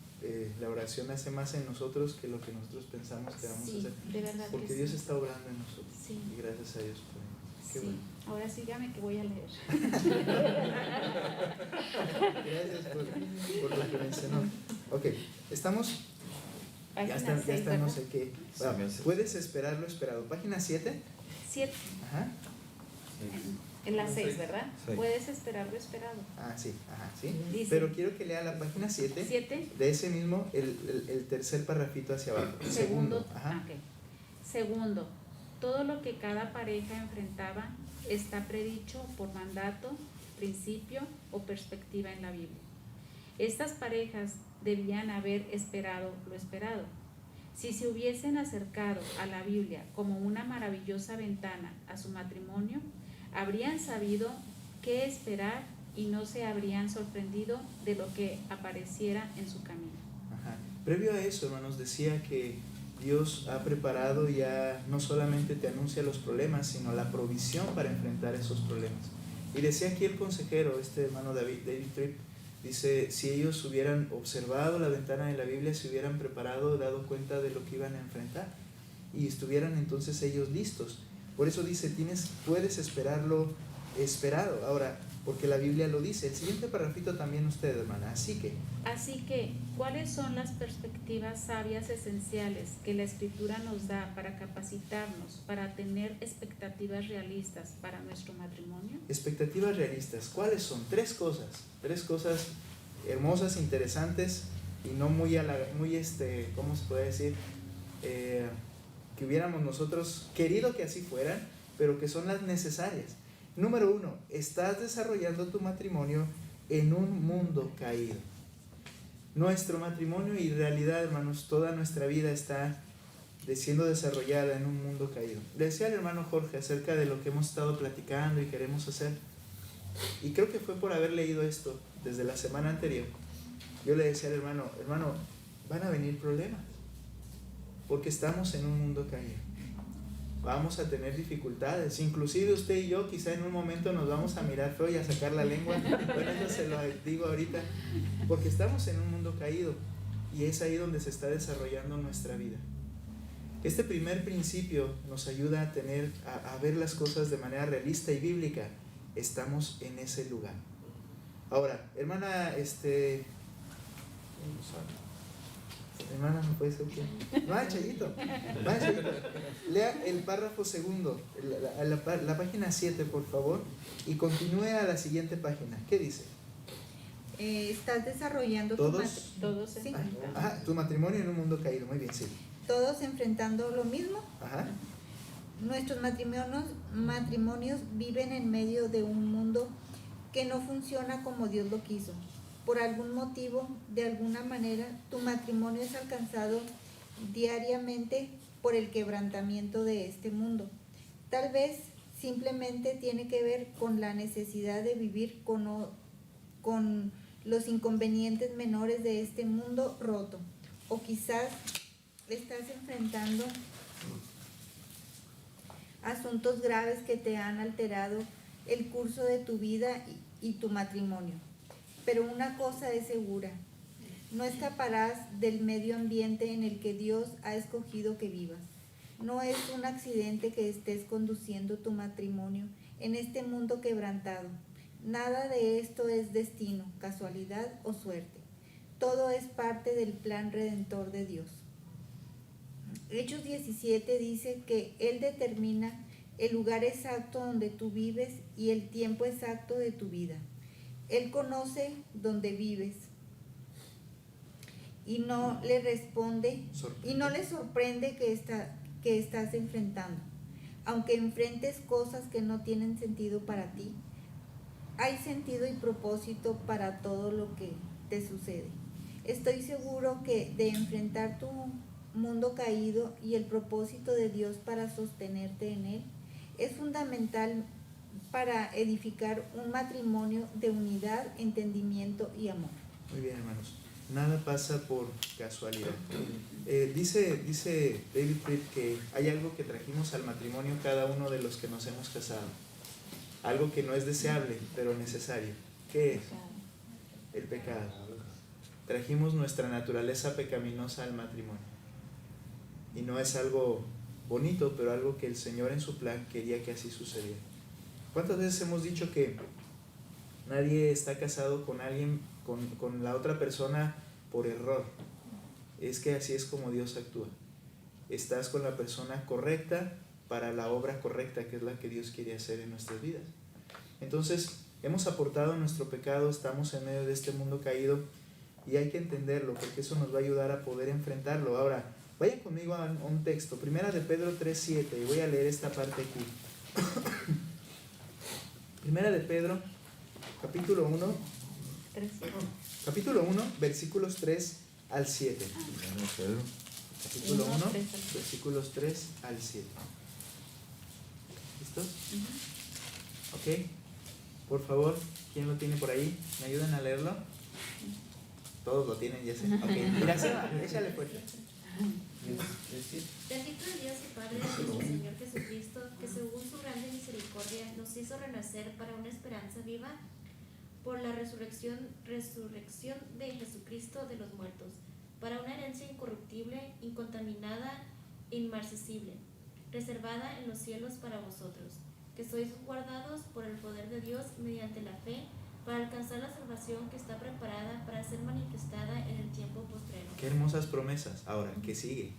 la oración hace más en nosotros que lo que nosotros pensamos que vamos a hacer. De verdad porque que Dios sí. está obrando en nosotros. Sí. Y gracias a Dios por ello. Qué Sí. bueno. Ahora sígame que voy a leer. Gracias por lo que mencionó. Ok, estamos. Página Ya está 6, no ¿verdad? sé qué. Sí, Bueno, me hace- puedes esperar lo esperado. Página 7. 7. Ajá. En la 6, ¿verdad? Sí. Puedes esperar lo esperado. Ah, sí. Ajá, sí. Dice, Pero quiero que lea la página 7. 7. De ese mismo, el tercer parrafito hacia abajo. Segundo. Ajá. Ok. Segundo, todo lo que cada pareja enfrentaba está predicho por mandato, principio o perspectiva en la Biblia. Estas parejas debían haber esperado lo esperado. Si se hubiesen acercado a la Biblia como una maravillosa ventana a su matrimonio, habrían sabido qué esperar y no se habrían sorprendido de lo que apareciera en su camino. Ajá. Previo a eso, hermanos, decía que Dios ha preparado y ya no solamente te anuncia los problemas, sino la provisión para enfrentar esos problemas. Y decía aquí el consejero, hermano David Tripp, dice, si ellos hubieran observado la ventana de la Biblia, se hubieran preparado, dado cuenta de lo que iban a enfrentar y estuvieran entonces ellos listos. Por eso dice, puedes esperar lo esperado. Ahora, porque la Biblia lo dice. El siguiente parrafito también usted, hermana. Así que, ¿cuáles son las perspectivas sabias esenciales que la Escritura nos da para capacitarnos, para tener expectativas realistas para nuestro matrimonio? expectativas realistas. ¿Cuáles son? 3 cosas. 3 cosas hermosas, interesantes y no muy, ¿cómo se puede decir? que hubiéramos nosotros querido que así fueran, pero que son las necesarias. Número 1, estás desarrollando tu matrimonio en un mundo caído. Nuestro matrimonio y realidad, hermanos, toda nuestra vida está siendo desarrollada en un mundo caído. Le decía al hermano Jorge acerca de lo que hemos estado platicando y queremos hacer, y creo que fue por haber leído esto desde la semana anterior. Yo le decía al hermano, van a venir problemas, porque estamos en un mundo caído. Vamos a tener dificultades, inclusive usted y yo quizá en un momento nos vamos a mirar feo y a sacar la lengua. Bueno, eso se lo digo ahorita, porque estamos en un mundo caído y es ahí donde se está desarrollando nuestra vida. Este primer principio nos ayuda a ver las cosas de manera realista y bíblica. Estamos en ese lugar. Ahora, hermana, hermana, ¿no puede ser que? No, Chayito. Lea el párrafo segundo, la página 7, por favor, y continúe a la siguiente página. ¿Qué dice? Estás desarrollando todos ¿sí? Tu matrimonio en un mundo caído. Muy bien, sí. Todos enfrentando lo mismo. Ajá. Nuestros matrimonios viven en medio de un mundo que no funciona como Dios lo quiso. Por algún motivo, de alguna manera, tu matrimonio es alcanzado diariamente por el quebrantamiento de este mundo. Tal vez simplemente tiene que ver con la necesidad de vivir con los inconvenientes menores de este mundo roto. O quizás estás enfrentando asuntos graves que te han alterado el curso de tu vida y tu matrimonio. Pero una cosa es segura, no escaparás del medio ambiente en el que Dios ha escogido que vivas. No es un accidente que estés conduciendo tu matrimonio en este mundo quebrantado. Nada de esto es destino, casualidad o suerte. Todo es parte del plan redentor de Dios. Hechos 17 dice que Él determina el lugar exacto donde tú vives y el tiempo exacto de tu vida. Él conoce dónde vives y no le sorprende que estás enfrentando. Aunque enfrentes cosas que no tienen sentido para ti, hay sentido y propósito para todo lo que te sucede. Estoy seguro que de enfrentar tu mundo caído y el propósito de Dios para sostenerte en él es fundamental para edificar un matrimonio de unidad, entendimiento y amor. Muy bien, hermanos. Nada pasa por casualidad. Dice David Fripp que hay algo que trajimos al matrimonio cada uno de los que nos hemos casado. Algo que no es deseable, pero necesario. ¿Qué es? El pecado. Trajimos nuestra naturaleza pecaminosa al matrimonio. Y no es algo bonito, pero algo que el Señor en su plan quería que así sucediera. ¿Cuántas veces hemos dicho que nadie está casado con alguien, con la otra persona por error? Es que así es como Dios actúa. Estás con la persona correcta para la obra correcta, que es la que Dios quiere hacer en nuestras vidas. Entonces, hemos aportado nuestro pecado, estamos en medio de este mundo caído y hay que entenderlo, porque eso nos va a ayudar a poder enfrentarlo. Ahora, vayan conmigo a un texto, Primera de Pedro 3:7, y voy a leer esta parte aquí. Primera de Pedro, capítulo 1, versículos 3 al 7. Capítulo 1, versículos 3 al 7. ¿Listos? Ok. Por favor, ¿quién lo tiene por ahí? ¿Me ayudan a leerlo? Todos lo tienen, ya sé. Ok, gracias. Échale fuerte. Bendito es Dios y Padre de nuestro Señor Jesucristo, que según su grande misericordia nos hizo renacer para una esperanza viva por la resurrección de Jesucristo de los muertos, para una herencia incorruptible, incontaminada e inmarcesible, reservada en los cielos para vosotros, que sois guardados por el poder de Dios mediante la fe, para alcanzar la salvación que está preparada para ser manifestada en el tiempo postrero. Qué hermosas promesas. Ahora, ¿qué sigue?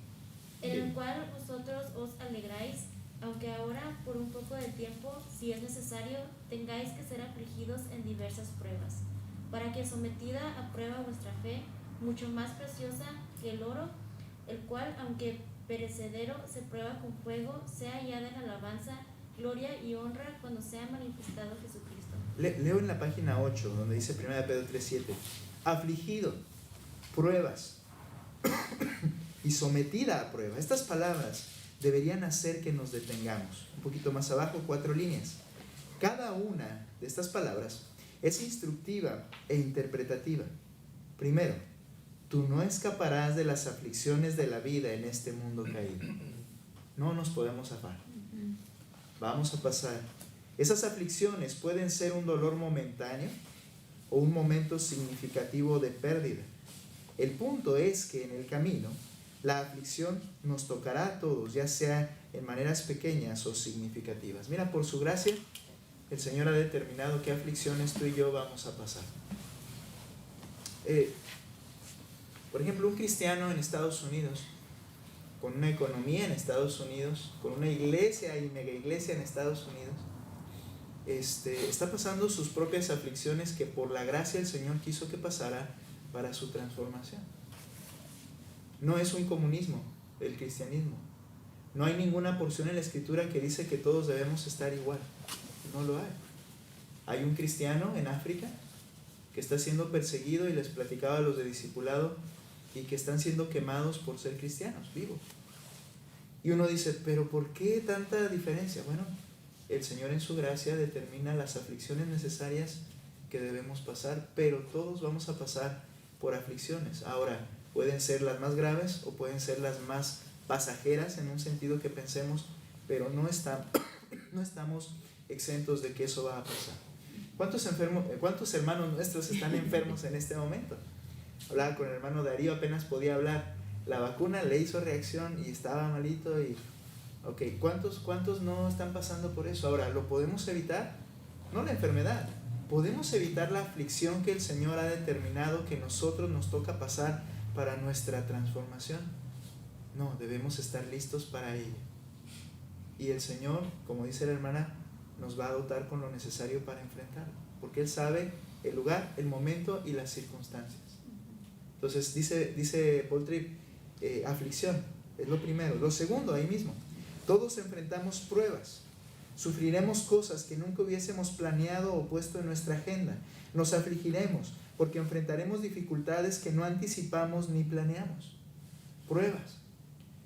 En el cual vosotros os alegráis, aunque ahora por un poco de tiempo, si es necesario, tengáis que ser afligidos en diversas pruebas, para que sometida a prueba vuestra fe, mucho más preciosa que el oro, el cual, aunque perecedero se prueba con fuego, sea hallada en alabanza, gloria y honra cuando sea manifestado Jesucristo. Leo en la página 8, donde dice 1 Pedro 3:7, afligido, pruebas y sometida a prueba. Estas palabras deberían hacer que nos detengamos. Un poquito más abajo, 4 líneas. Cada una de estas palabras es instructiva e interpretativa. Primero, tú no escaparás de las aflicciones de la vida en este mundo caído. No nos podemos zafar. Vamos a pasar. Esas aflicciones pueden ser un dolor momentáneo o un momento significativo de pérdida. El punto es que en el camino la aflicción nos tocará a todos, ya sea en maneras pequeñas o significativas. Mira, por su gracia, el Señor ha determinado qué aflicciones tú y yo vamos a pasar. Por ejemplo, un cristiano en Estados Unidos, con una economía en Estados Unidos, con una iglesia y mega iglesia en Estados Unidos, está pasando sus propias aflicciones que por la gracia el Señor quiso que pasara para su transformación. No es un comunismo el cristianismo. No hay ninguna porción en la Escritura que dice que todos debemos estar igual. No lo hay. Hay un cristiano en África que está siendo perseguido, y les platicaba a los de discipulado, y que están siendo quemados por ser cristianos, vivos. Y uno dice, ¿pero por qué tanta diferencia? Bueno, el Señor en su gracia determina las aflicciones necesarias que debemos pasar, pero todos vamos a pasar por aflicciones. Ahora, pueden ser las más graves o pueden ser las más pasajeras en un sentido que pensemos, pero no estamos exentos de que eso va a pasar. ¿Cuántos hermanos nuestros están enfermos en este momento? Hablaba con el hermano Darío, apenas podía hablar. La vacuna le hizo reacción y estaba malito. Ok, ¿cuántos no están pasando por eso? Ahora, ¿lo podemos evitar? No la enfermedad. ¿Podemos evitar la aflicción que el Señor ha determinado que nosotros nos toca pasar para nuestra transformación? No, debemos estar listos para ello. Y el Señor, como dice la hermana, nos va a dotar con lo necesario para enfrentarlo, porque Él sabe el lugar, el momento y las circunstancias. Entonces dice Paul Tripp, aflicción es lo primero. Lo segundo, ahí mismo, todos enfrentamos pruebas, sufriremos cosas que nunca hubiésemos planeado o puesto en nuestra agenda, nos afligiremos porque enfrentaremos dificultades que no anticipamos ni planeamos. Pruebas,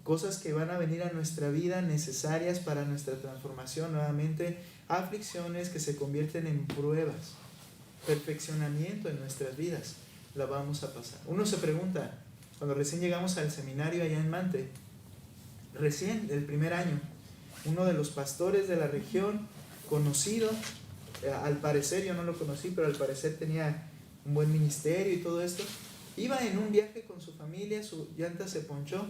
cosas que van a venir a nuestra vida necesarias para nuestra transformación. Nuevamente, aflicciones que se convierten en pruebas, perfeccionamiento en nuestras vidas, la vamos a pasar. Uno se pregunta, cuando recién llegamos al seminario allá en Mante, recién el primer año, uno de los pastores de la región, conocido, al parecer, yo no lo conocí, pero al parecer tenía un buen ministerio y todo esto, iba en un viaje con su familia, su llanta se ponchó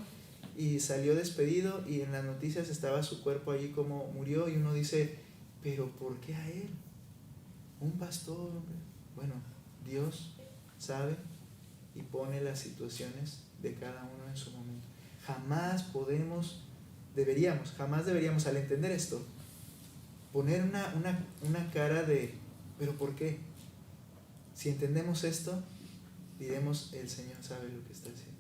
y salió despedido, y en las noticias estaba su cuerpo allí como murió, y uno dice, ¿pero por qué a él? Un pastor. Bueno, Dios sabe y pone las situaciones de cada uno en su momento. Jamás deberíamos al entender esto, poner una cara de, ¿pero por qué? Si entendemos esto, diremos, el Señor sabe lo que está haciendo.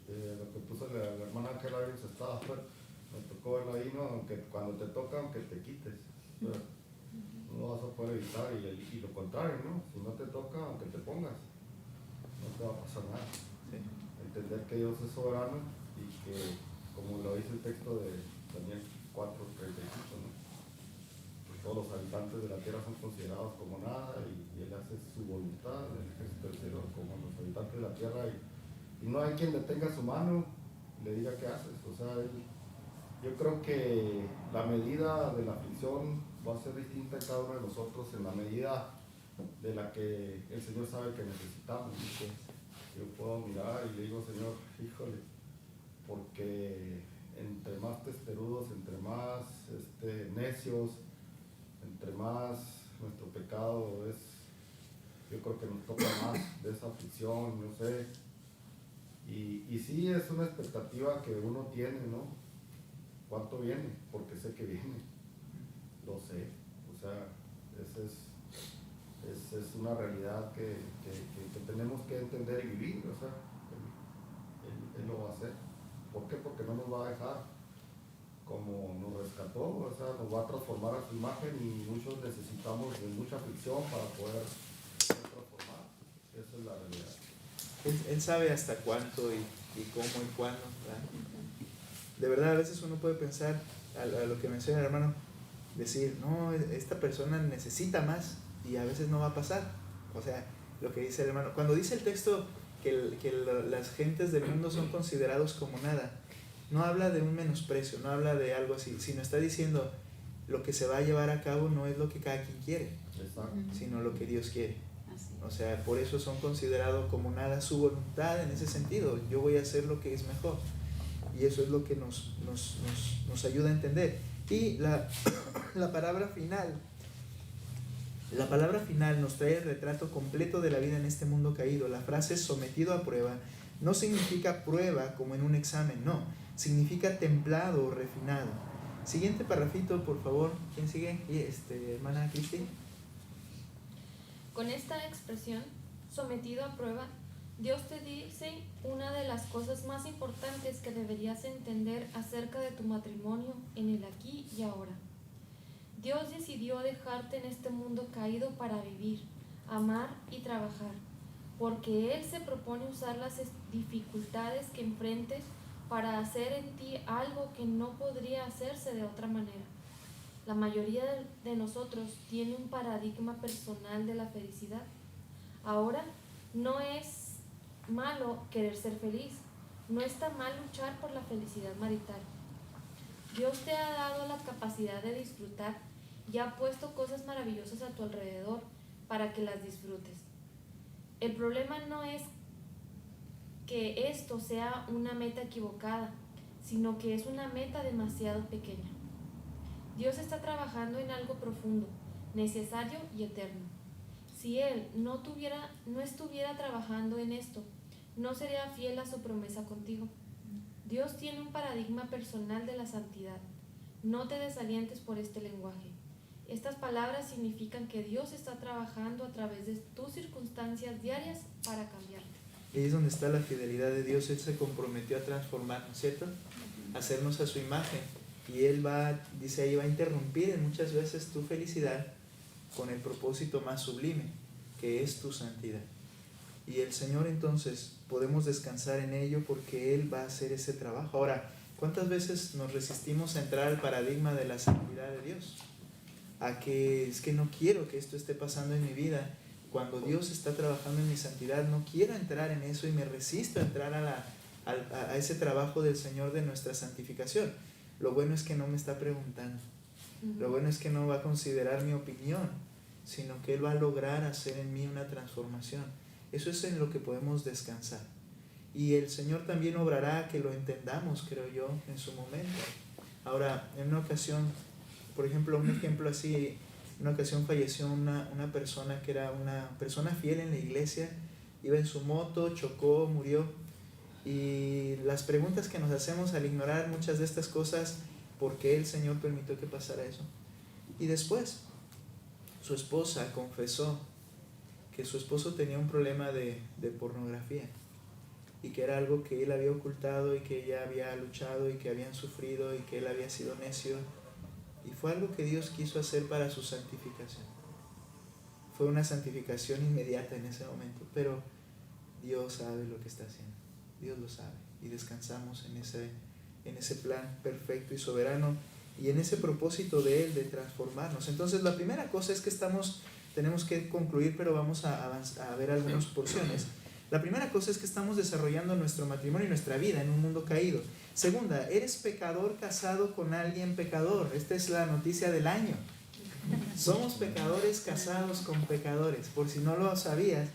Lo que puso la hermana Ángela estaba fuera, me tocó verlo ahí, ¿no? Aunque cuando te toca, aunque te quites, no lo vas a poder evitar, y lo contrario, ¿no? Si no te toca, aunque te pongas, no te va a pasar nada. Sí. Entender que Dios es soberano y que, como lo dice el texto de Daniel 4:35, ¿no? Que todos los habitantes de la tierra son considerados como nada, y Él hace su voluntad en el ejército del cielo como los habitantes de la tierra, y no hay quien le tenga su mano y le diga qué haces. O sea, yo creo que la medida de la aflicción va a ser distinta en cada uno de nosotros, en la medida de la que el Señor sabe que necesitamos. Yo puedo mirar y le digo, Señor, híjole, porque entre más testarudos, entre más necios, entre más nuestro pecado es, yo creo que nos toca más de esa aflicción, no sé. Y sí, es una expectativa que uno tiene, ¿no? ¿Cuánto viene? Porque sé que viene, lo sé. O sea, esa es una realidad que tenemos que entender y vivir. O sea, él lo va a hacer. ¿Por qué? Porque no nos va a dejar como nos rescató, o sea, nos va a transformar a su imagen y muchos necesitamos de mucha aflicción para poder transformar. Esa es la realidad. Él sabe hasta cuánto y cómo y cuándo, ¿verdad? De verdad, a veces uno puede pensar, a lo que menciona el hermano, decir, no, esta persona necesita más y a veces no va a pasar. O sea, lo que dice el hermano, cuando dice el texto que las gentes del mundo son considerados como nada, no habla de un menosprecio, no habla de algo así, sino está diciendo lo que se va a llevar a cabo no es lo que cada quien quiere, sino lo que Dios quiere. O sea, por eso son considerados como nada su voluntad en ese sentido. Yo voy a hacer lo que es mejor. Y eso es lo que nos ayuda a entender. Y la palabra final nos trae el retrato completo de la vida en este mundo caído. La frase sometido a prueba no significa prueba como en un examen, no. Significa templado o refinado. Siguiente parrafito, por favor. ¿Quién sigue? Hermana Cristi. Con esta expresión, sometido a prueba, Dios te dice una de las cosas más importantes que deberías entender acerca de tu matrimonio en el aquí y ahora. Dios decidió dejarte en este mundo caído para vivir, amar y trabajar, porque Él se propone usar las dificultades que enfrentes para hacer en ti algo que no podría hacerse de otra manera. La mayoría de nosotros tiene un paradigma personal de la felicidad. Ahora, no es malo querer ser feliz, no está mal luchar por la felicidad marital. Dios te ha dado la capacidad de disfrutar y ha puesto cosas maravillosas a tu alrededor para que las disfrutes. El problema no es que esto sea una meta equivocada, sino que es una meta demasiado pequeña. Dios está trabajando en algo profundo, necesario y eterno. Si Él no estuviera trabajando en esto, no sería fiel a su promesa contigo. Dios tiene un paradigma personal de la santidad. No te desalientes por este lenguaje. Estas palabras significan que Dios está trabajando a través de tus circunstancias diarias para cambiarte. Y ahí es donde está la fidelidad de Dios. Él se comprometió a transformarnos, ¿cierto? Hacernos a su imagen. Y Él dice ahí, va a interrumpir muchas veces tu felicidad con el propósito más sublime, que es tu santidad. Y el Señor entonces podemos descansar en ello porque Él va a hacer ese trabajo. Ahora, ¿cuántas veces nos resistimos a entrar al paradigma de la santidad de Dios? A que es que no quiero que esto esté pasando en mi vida. Cuando Dios está trabajando en mi santidad, no quiero entrar en eso y me resisto a entrar a ese trabajo del Señor de nuestra santificación. Lo bueno es que no me está preguntando. Lo bueno es que no va a considerar mi opinión, sino que Él va a lograr hacer en mí una transformación. Eso es en lo que podemos descansar. Y el Señor también obrará que lo entendamos, creo yo, en su momento. Ahora, en una ocasión, por ejemplo, un ejemplo así, en una ocasión falleció una persona que era una persona fiel en la iglesia, iba en su moto, chocó, murió. Y las preguntas que nos hacemos al ignorar muchas de estas cosas, ¿por qué el Señor permitió que pasara eso? Y después, su esposa confesó que su esposo tenía un problema de pornografía y que era algo que él había ocultado y que ella había luchado y que habían sufrido y que él había sido necio. Y fue algo que Dios quiso hacer para su santificación. Fue una santificación inmediata en ese momento, pero Dios sabe lo que está haciendo. Dios lo sabe y descansamos en ese plan perfecto y soberano y en ese propósito de Él de transformarnos. Entonces la primera cosa es que tenemos que concluir, pero vamos a ver algunas porciones. La primera cosa es que estamos desarrollando nuestro matrimonio y nuestra vida en un mundo caído. Segunda, eres pecador casado con alguien pecador. Esta es la noticia del año. Somos pecadores casados con pecadores. Por si no lo sabías,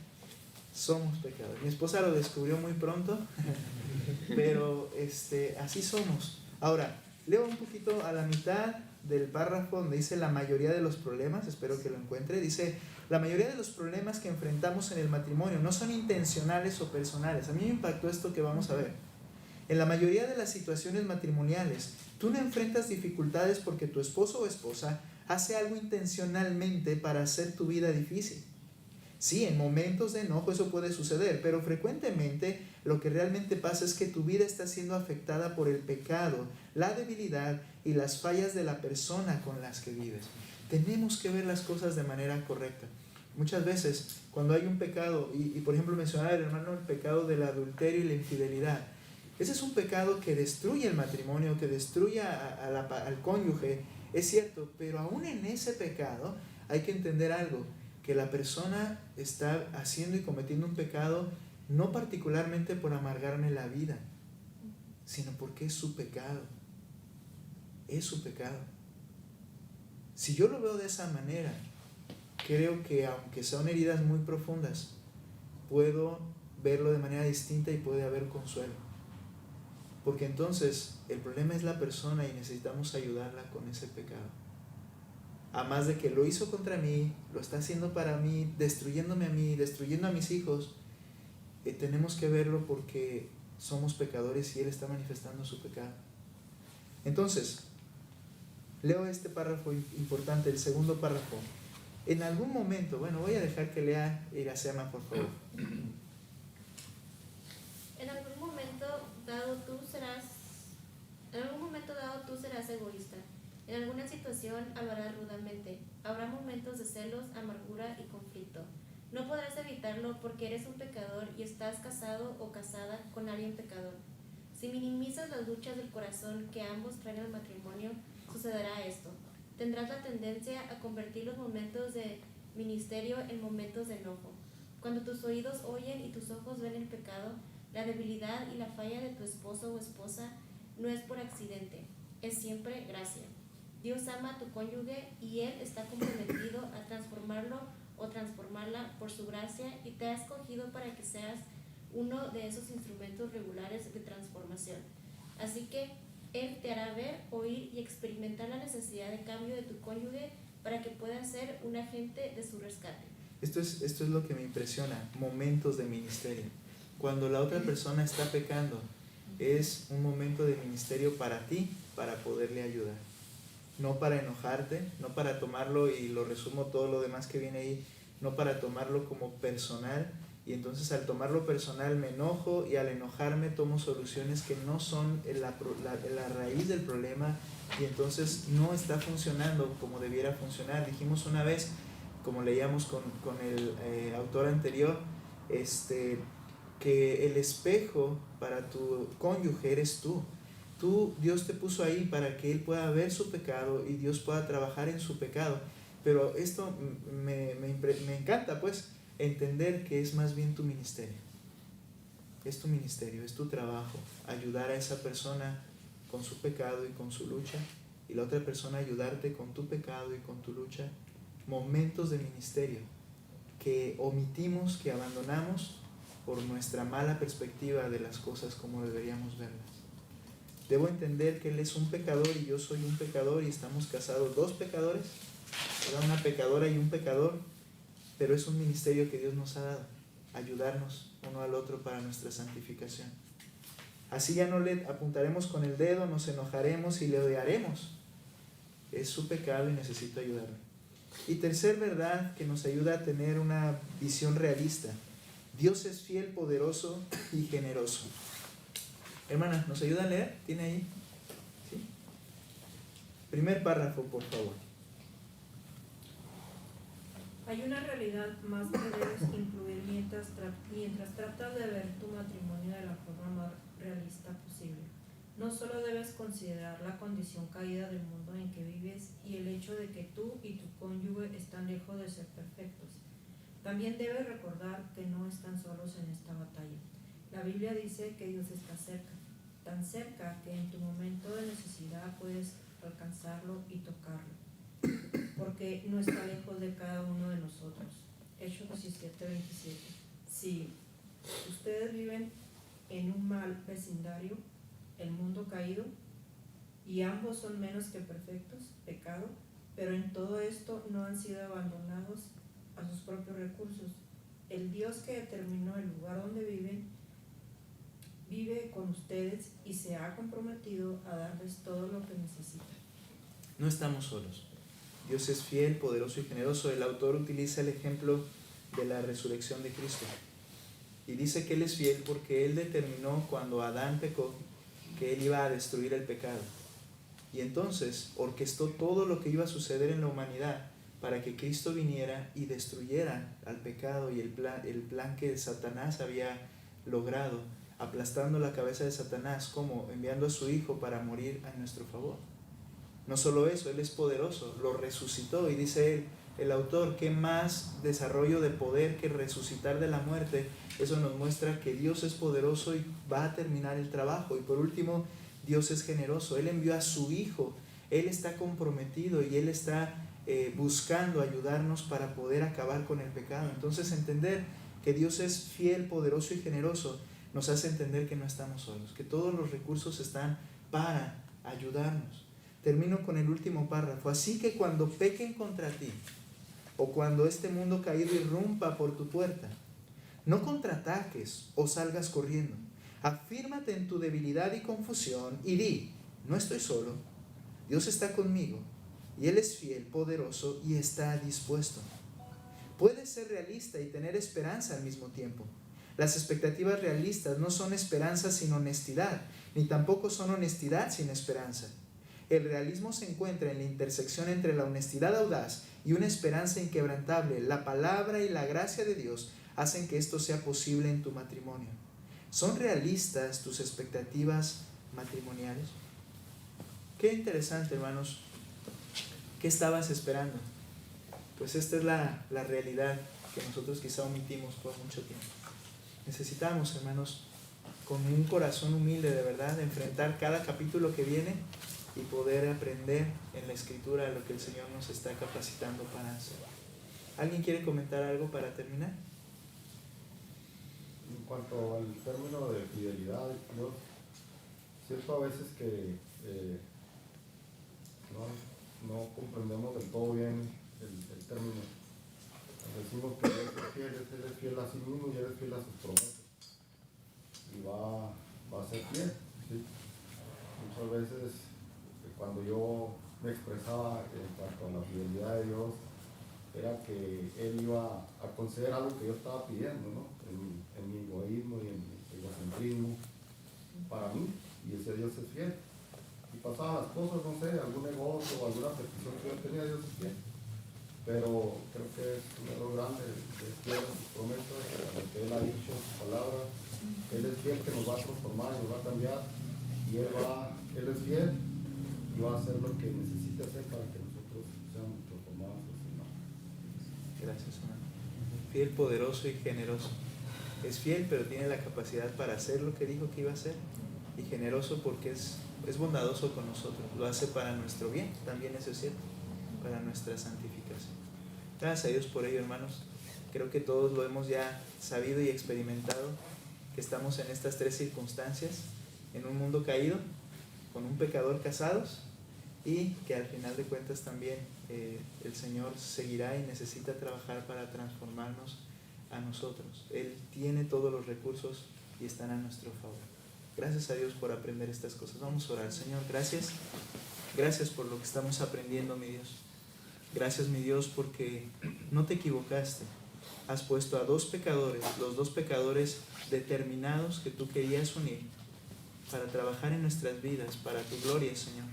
somos pecadores. Mi esposa lo descubrió muy pronto, pero así somos. Ahora, leo un poquito a la mitad del párrafo donde dice la mayoría de los problemas, espero que lo encuentre. Dice, la mayoría de los problemas que enfrentamos en el matrimonio no son intencionales o personales. A mí me impactó esto que vamos a ver. En la mayoría de las situaciones matrimoniales, tú no enfrentas dificultades porque tu esposo o esposa hace algo intencionalmente para hacer tu vida difícil. Sí, en momentos de enojo eso puede suceder, pero frecuentemente lo que realmente pasa es que tu vida está siendo afectada por el pecado, la debilidad y las fallas de la persona con las que vives. Tenemos que ver las cosas de manera correcta. Muchas veces cuando hay un pecado, y por ejemplo mencionaba el hermano el pecado del adulterio y la infidelidad, ese es un pecado que destruye el matrimonio, que destruye al cónyuge, es cierto, pero aún en ese pecado hay que entender algo, que la persona está haciendo y cometiendo un pecado no particularmente por amargarme la vida, sino porque es su pecado. Es su pecado. Si yo lo veo de esa manera, creo que aunque son heridas muy profundas, puedo verlo de manera distinta y puede haber consuelo. Porque entonces el problema es la persona y necesitamos ayudarla con ese pecado. A más de que lo hizo contra mí, lo está haciendo para mí, destruyéndome a mí, destruyendo a mis hijos, tenemos que verlo porque somos pecadores y Él está manifestando su pecado. Entonces, leo este párrafo importante, el segundo párrafo. En algún momento, bueno, voy a dejar que lea Iracema, por favor. En algún momento dado tú serás egoísta. En alguna situación hablarás rudamente. Habrá momentos de celos, amargura y conflicto. No podrás evitarlo porque eres un pecador y estás casado o casada con alguien pecador. Si minimizas las luchas del corazón que ambos traen al matrimonio, sucederá esto. Tendrás la tendencia a convertir los momentos de ministerio en momentos de enojo. Cuando tus oídos oyen y tus ojos ven el pecado, la debilidad y la falla de tu esposo o esposa no es por accidente, es siempre gracia. Dios ama a tu cónyuge y Él está comprometido a transformarlo o transformarla por su gracia y te ha escogido para que seas uno de esos instrumentos regulares de transformación. Así que Él te hará ver, oír y experimentar la necesidad de cambio de tu cónyuge para que pueda ser un agente de su rescate. Esto es lo que me impresiona, momentos de ministerio. Cuando la otra persona está pecando, es un momento de ministerio para ti, para poderle ayudar. No para enojarte, no para tomarlo, y lo resumo todo lo demás que viene ahí, no para tomarlo como personal, y entonces al tomarlo personal me enojo, y al enojarme tomo soluciones que no son la raíz del problema, y entonces no está funcionando como debiera funcionar. Dijimos una vez, como leíamos con el autor anterior, que el espejo para tu cónyuge eres tú. Dios te puso ahí para que Él pueda ver su pecado y Dios pueda trabajar en su pecado. Pero esto me encanta, pues, entender que es más bien tu ministerio. Es tu ministerio, es tu trabajo, ayudar a esa persona con su pecado y con su lucha, y la otra persona ayudarte con tu pecado y con tu lucha. Momentos de ministerio que omitimos, que abandonamos por nuestra mala perspectiva de las cosas como deberíamos verlas. Debo entender que Él es un pecador y yo soy un pecador, y estamos casados dos pecadores, una pecadora y un pecador, pero es un ministerio que Dios nos ha dado, ayudarnos uno al otro para nuestra santificación. Así ya no le apuntaremos con el dedo, nos enojaremos y le odiaremos. Es su pecado y necesito ayudarle. Y tercer verdad que nos ayuda a tener una visión realista: Dios es fiel, poderoso y generoso. Hermana, ¿nos ayuda a leer? ¿Tiene ahí? ¿Sí? Primer párrafo, por favor. Hay una realidad más que debes incluir mientras tratas de ver tu matrimonio de la forma más realista posible. No solo debes considerar la condición caída del mundo en que vives y el hecho de que tú y tu cónyuge están lejos de ser perfectos. También debes recordar que no están solos en esta batalla. La Biblia dice que Dios está cerca, tan cerca que en tu momento de necesidad puedes alcanzarlo y tocarlo, porque no está lejos de cada uno de nosotros. Hechos 17:27. Si ustedes viven en un mal vecindario, el mundo caído, y ambos son menos que perfectos, pecado, pero en todo esto no han sido abandonados a sus propios recursos. El Dios que determinó el lugar donde viven vive con ustedes y se ha comprometido a darles todo lo que necesitan. No estamos solos. Dios es fiel, poderoso y generoso. El autor utiliza el ejemplo de la resurrección de Cristo. Y dice que Él es fiel porque Él determinó cuando Adán pecó que Él iba a destruir el pecado. Y entonces orquestó todo lo que iba a suceder en la humanidad para que Cristo viniera y destruyera al pecado y el plan que Satanás había logrado, aplastando la cabeza de Satanás, como enviando a su Hijo para morir a nuestro favor. No solo eso, Él es poderoso, lo resucitó, y dice el autor, ¿qué más desarrollo de poder que resucitar de la muerte? Eso nos muestra que Dios es poderoso y va a terminar el trabajo. Y por último, Dios es generoso. Él envió a su Hijo, Él está comprometido y Él está buscando ayudarnos para poder acabar con el pecado. Entonces, entender que Dios es fiel, poderoso y generoso nos hace entender que no estamos solos, que todos los recursos están para ayudarnos. Termino con el último párrafo. Así que cuando pequen contra ti, o cuando este mundo caído irrumpa por tu puerta, no contraataques o salgas corriendo. Afírmate en tu debilidad y confusión y di, no estoy solo, Dios está conmigo y Él es fiel, poderoso y está dispuesto. Puedes ser realista y tener esperanza al mismo tiempo. Las expectativas realistas no son esperanza sin honestidad, ni tampoco son honestidad sin esperanza. El realismo se encuentra en la intersección entre la honestidad audaz y una esperanza inquebrantable. La palabra y la gracia de Dios hacen que esto sea posible en tu matrimonio. ¿Son realistas tus expectativas matrimoniales? Qué interesante, hermanos. ¿Qué estabas esperando? Pues esta es la realidad que nosotros quizá omitimos por mucho tiempo. Necesitamos, hermanos, con un corazón humilde de verdad, enfrentar cada capítulo que viene y poder aprender en la Escritura lo que el Señor nos está capacitando para hacer. ¿Alguien quiere comentar algo para terminar? En cuanto al término de fidelidad, yo siento a veces que no comprendemos del todo bien el término. Decimos que Él es fiel a sí mismo y Él es fiel a sus promesas. Y va a ser fiel. ¿Sí? Muchas veces, cuando yo me expresaba en cuanto a la fidelidad de Dios, era que Él iba a conceder algo que yo estaba pidiendo, ¿no? En mi egoísmo y en mi egocentrismo para mí, y ese Dios es fiel. Y pasaban las cosas, no sé, algún negocio o alguna petición que yo tenía, Dios es fiel. Pero creo que es un error grande, es fiel a sus promesas, a lo que Él ha dicho, sus palabras. Él es fiel que nos va a transformar, nos va a cambiar, y Él es fiel y va a hacer lo que necesite hacer para que nosotros seamos transformados. Gracias, hermano. Fiel, poderoso y generoso. Es fiel, pero tiene la capacidad para hacer lo que dijo que iba a hacer. Y generoso porque es bondadoso con nosotros. Lo hace para nuestro bien, también eso es cierto, para nuestra santificación. Gracias a Dios por ello, hermanos. Creo que todos lo hemos ya sabido y experimentado, que estamos en estas tres circunstancias, en un mundo caído, con un pecador casados, y que al final de cuentas también el Señor seguirá y necesita trabajar para transformarnos a nosotros. Él tiene todos los recursos y están a nuestro favor. Gracias a Dios por aprender estas cosas. Vamos a orar. Señor, gracias. Gracias por lo que estamos aprendiendo, mi Dios. Gracias, mi Dios, porque no te equivocaste. Has puesto a dos pecadores, los dos pecadores determinados que tú querías unir para trabajar en nuestras vidas, para tu gloria, Señor,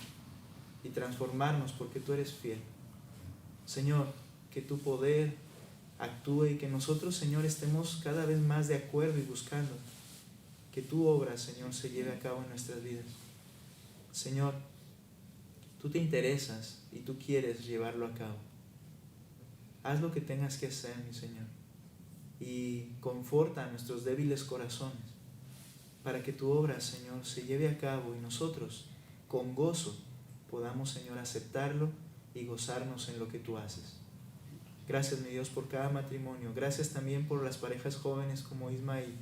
y transformarnos porque tú eres fiel. Señor, que tu poder actúe y que nosotros, Señor, estemos cada vez más de acuerdo y buscando que tu obra, Señor, se lleve a cabo en nuestras vidas. Señor, tú te interesas y tú quieres llevarlo a cabo. Haz lo que tengas que hacer, mi Señor, y conforta a nuestros débiles corazones para que tu obra, Señor, se lleve a cabo y nosotros, con gozo, podamos, Señor, aceptarlo y gozarnos en lo que tú haces. Gracias, mi Dios, por cada matrimonio. Gracias también por las parejas jóvenes como Isma y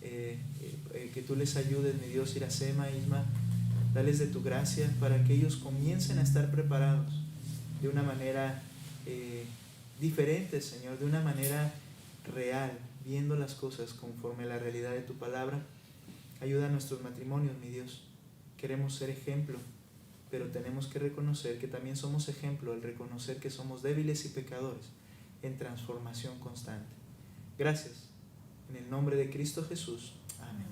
que tú les ayudes, mi Dios, Iracema, Isma. Dales de tu gracia para que ellos comiencen a estar preparados de una manera diferente, Señor, de una manera real, viendo las cosas conforme a la realidad de tu palabra. Ayuda a nuestros matrimonios, mi Dios. Queremos ser ejemplo, pero tenemos que reconocer que también somos ejemplo al reconocer que somos débiles y pecadores en transformación constante. Gracias. En el nombre de Cristo Jesús. Amén.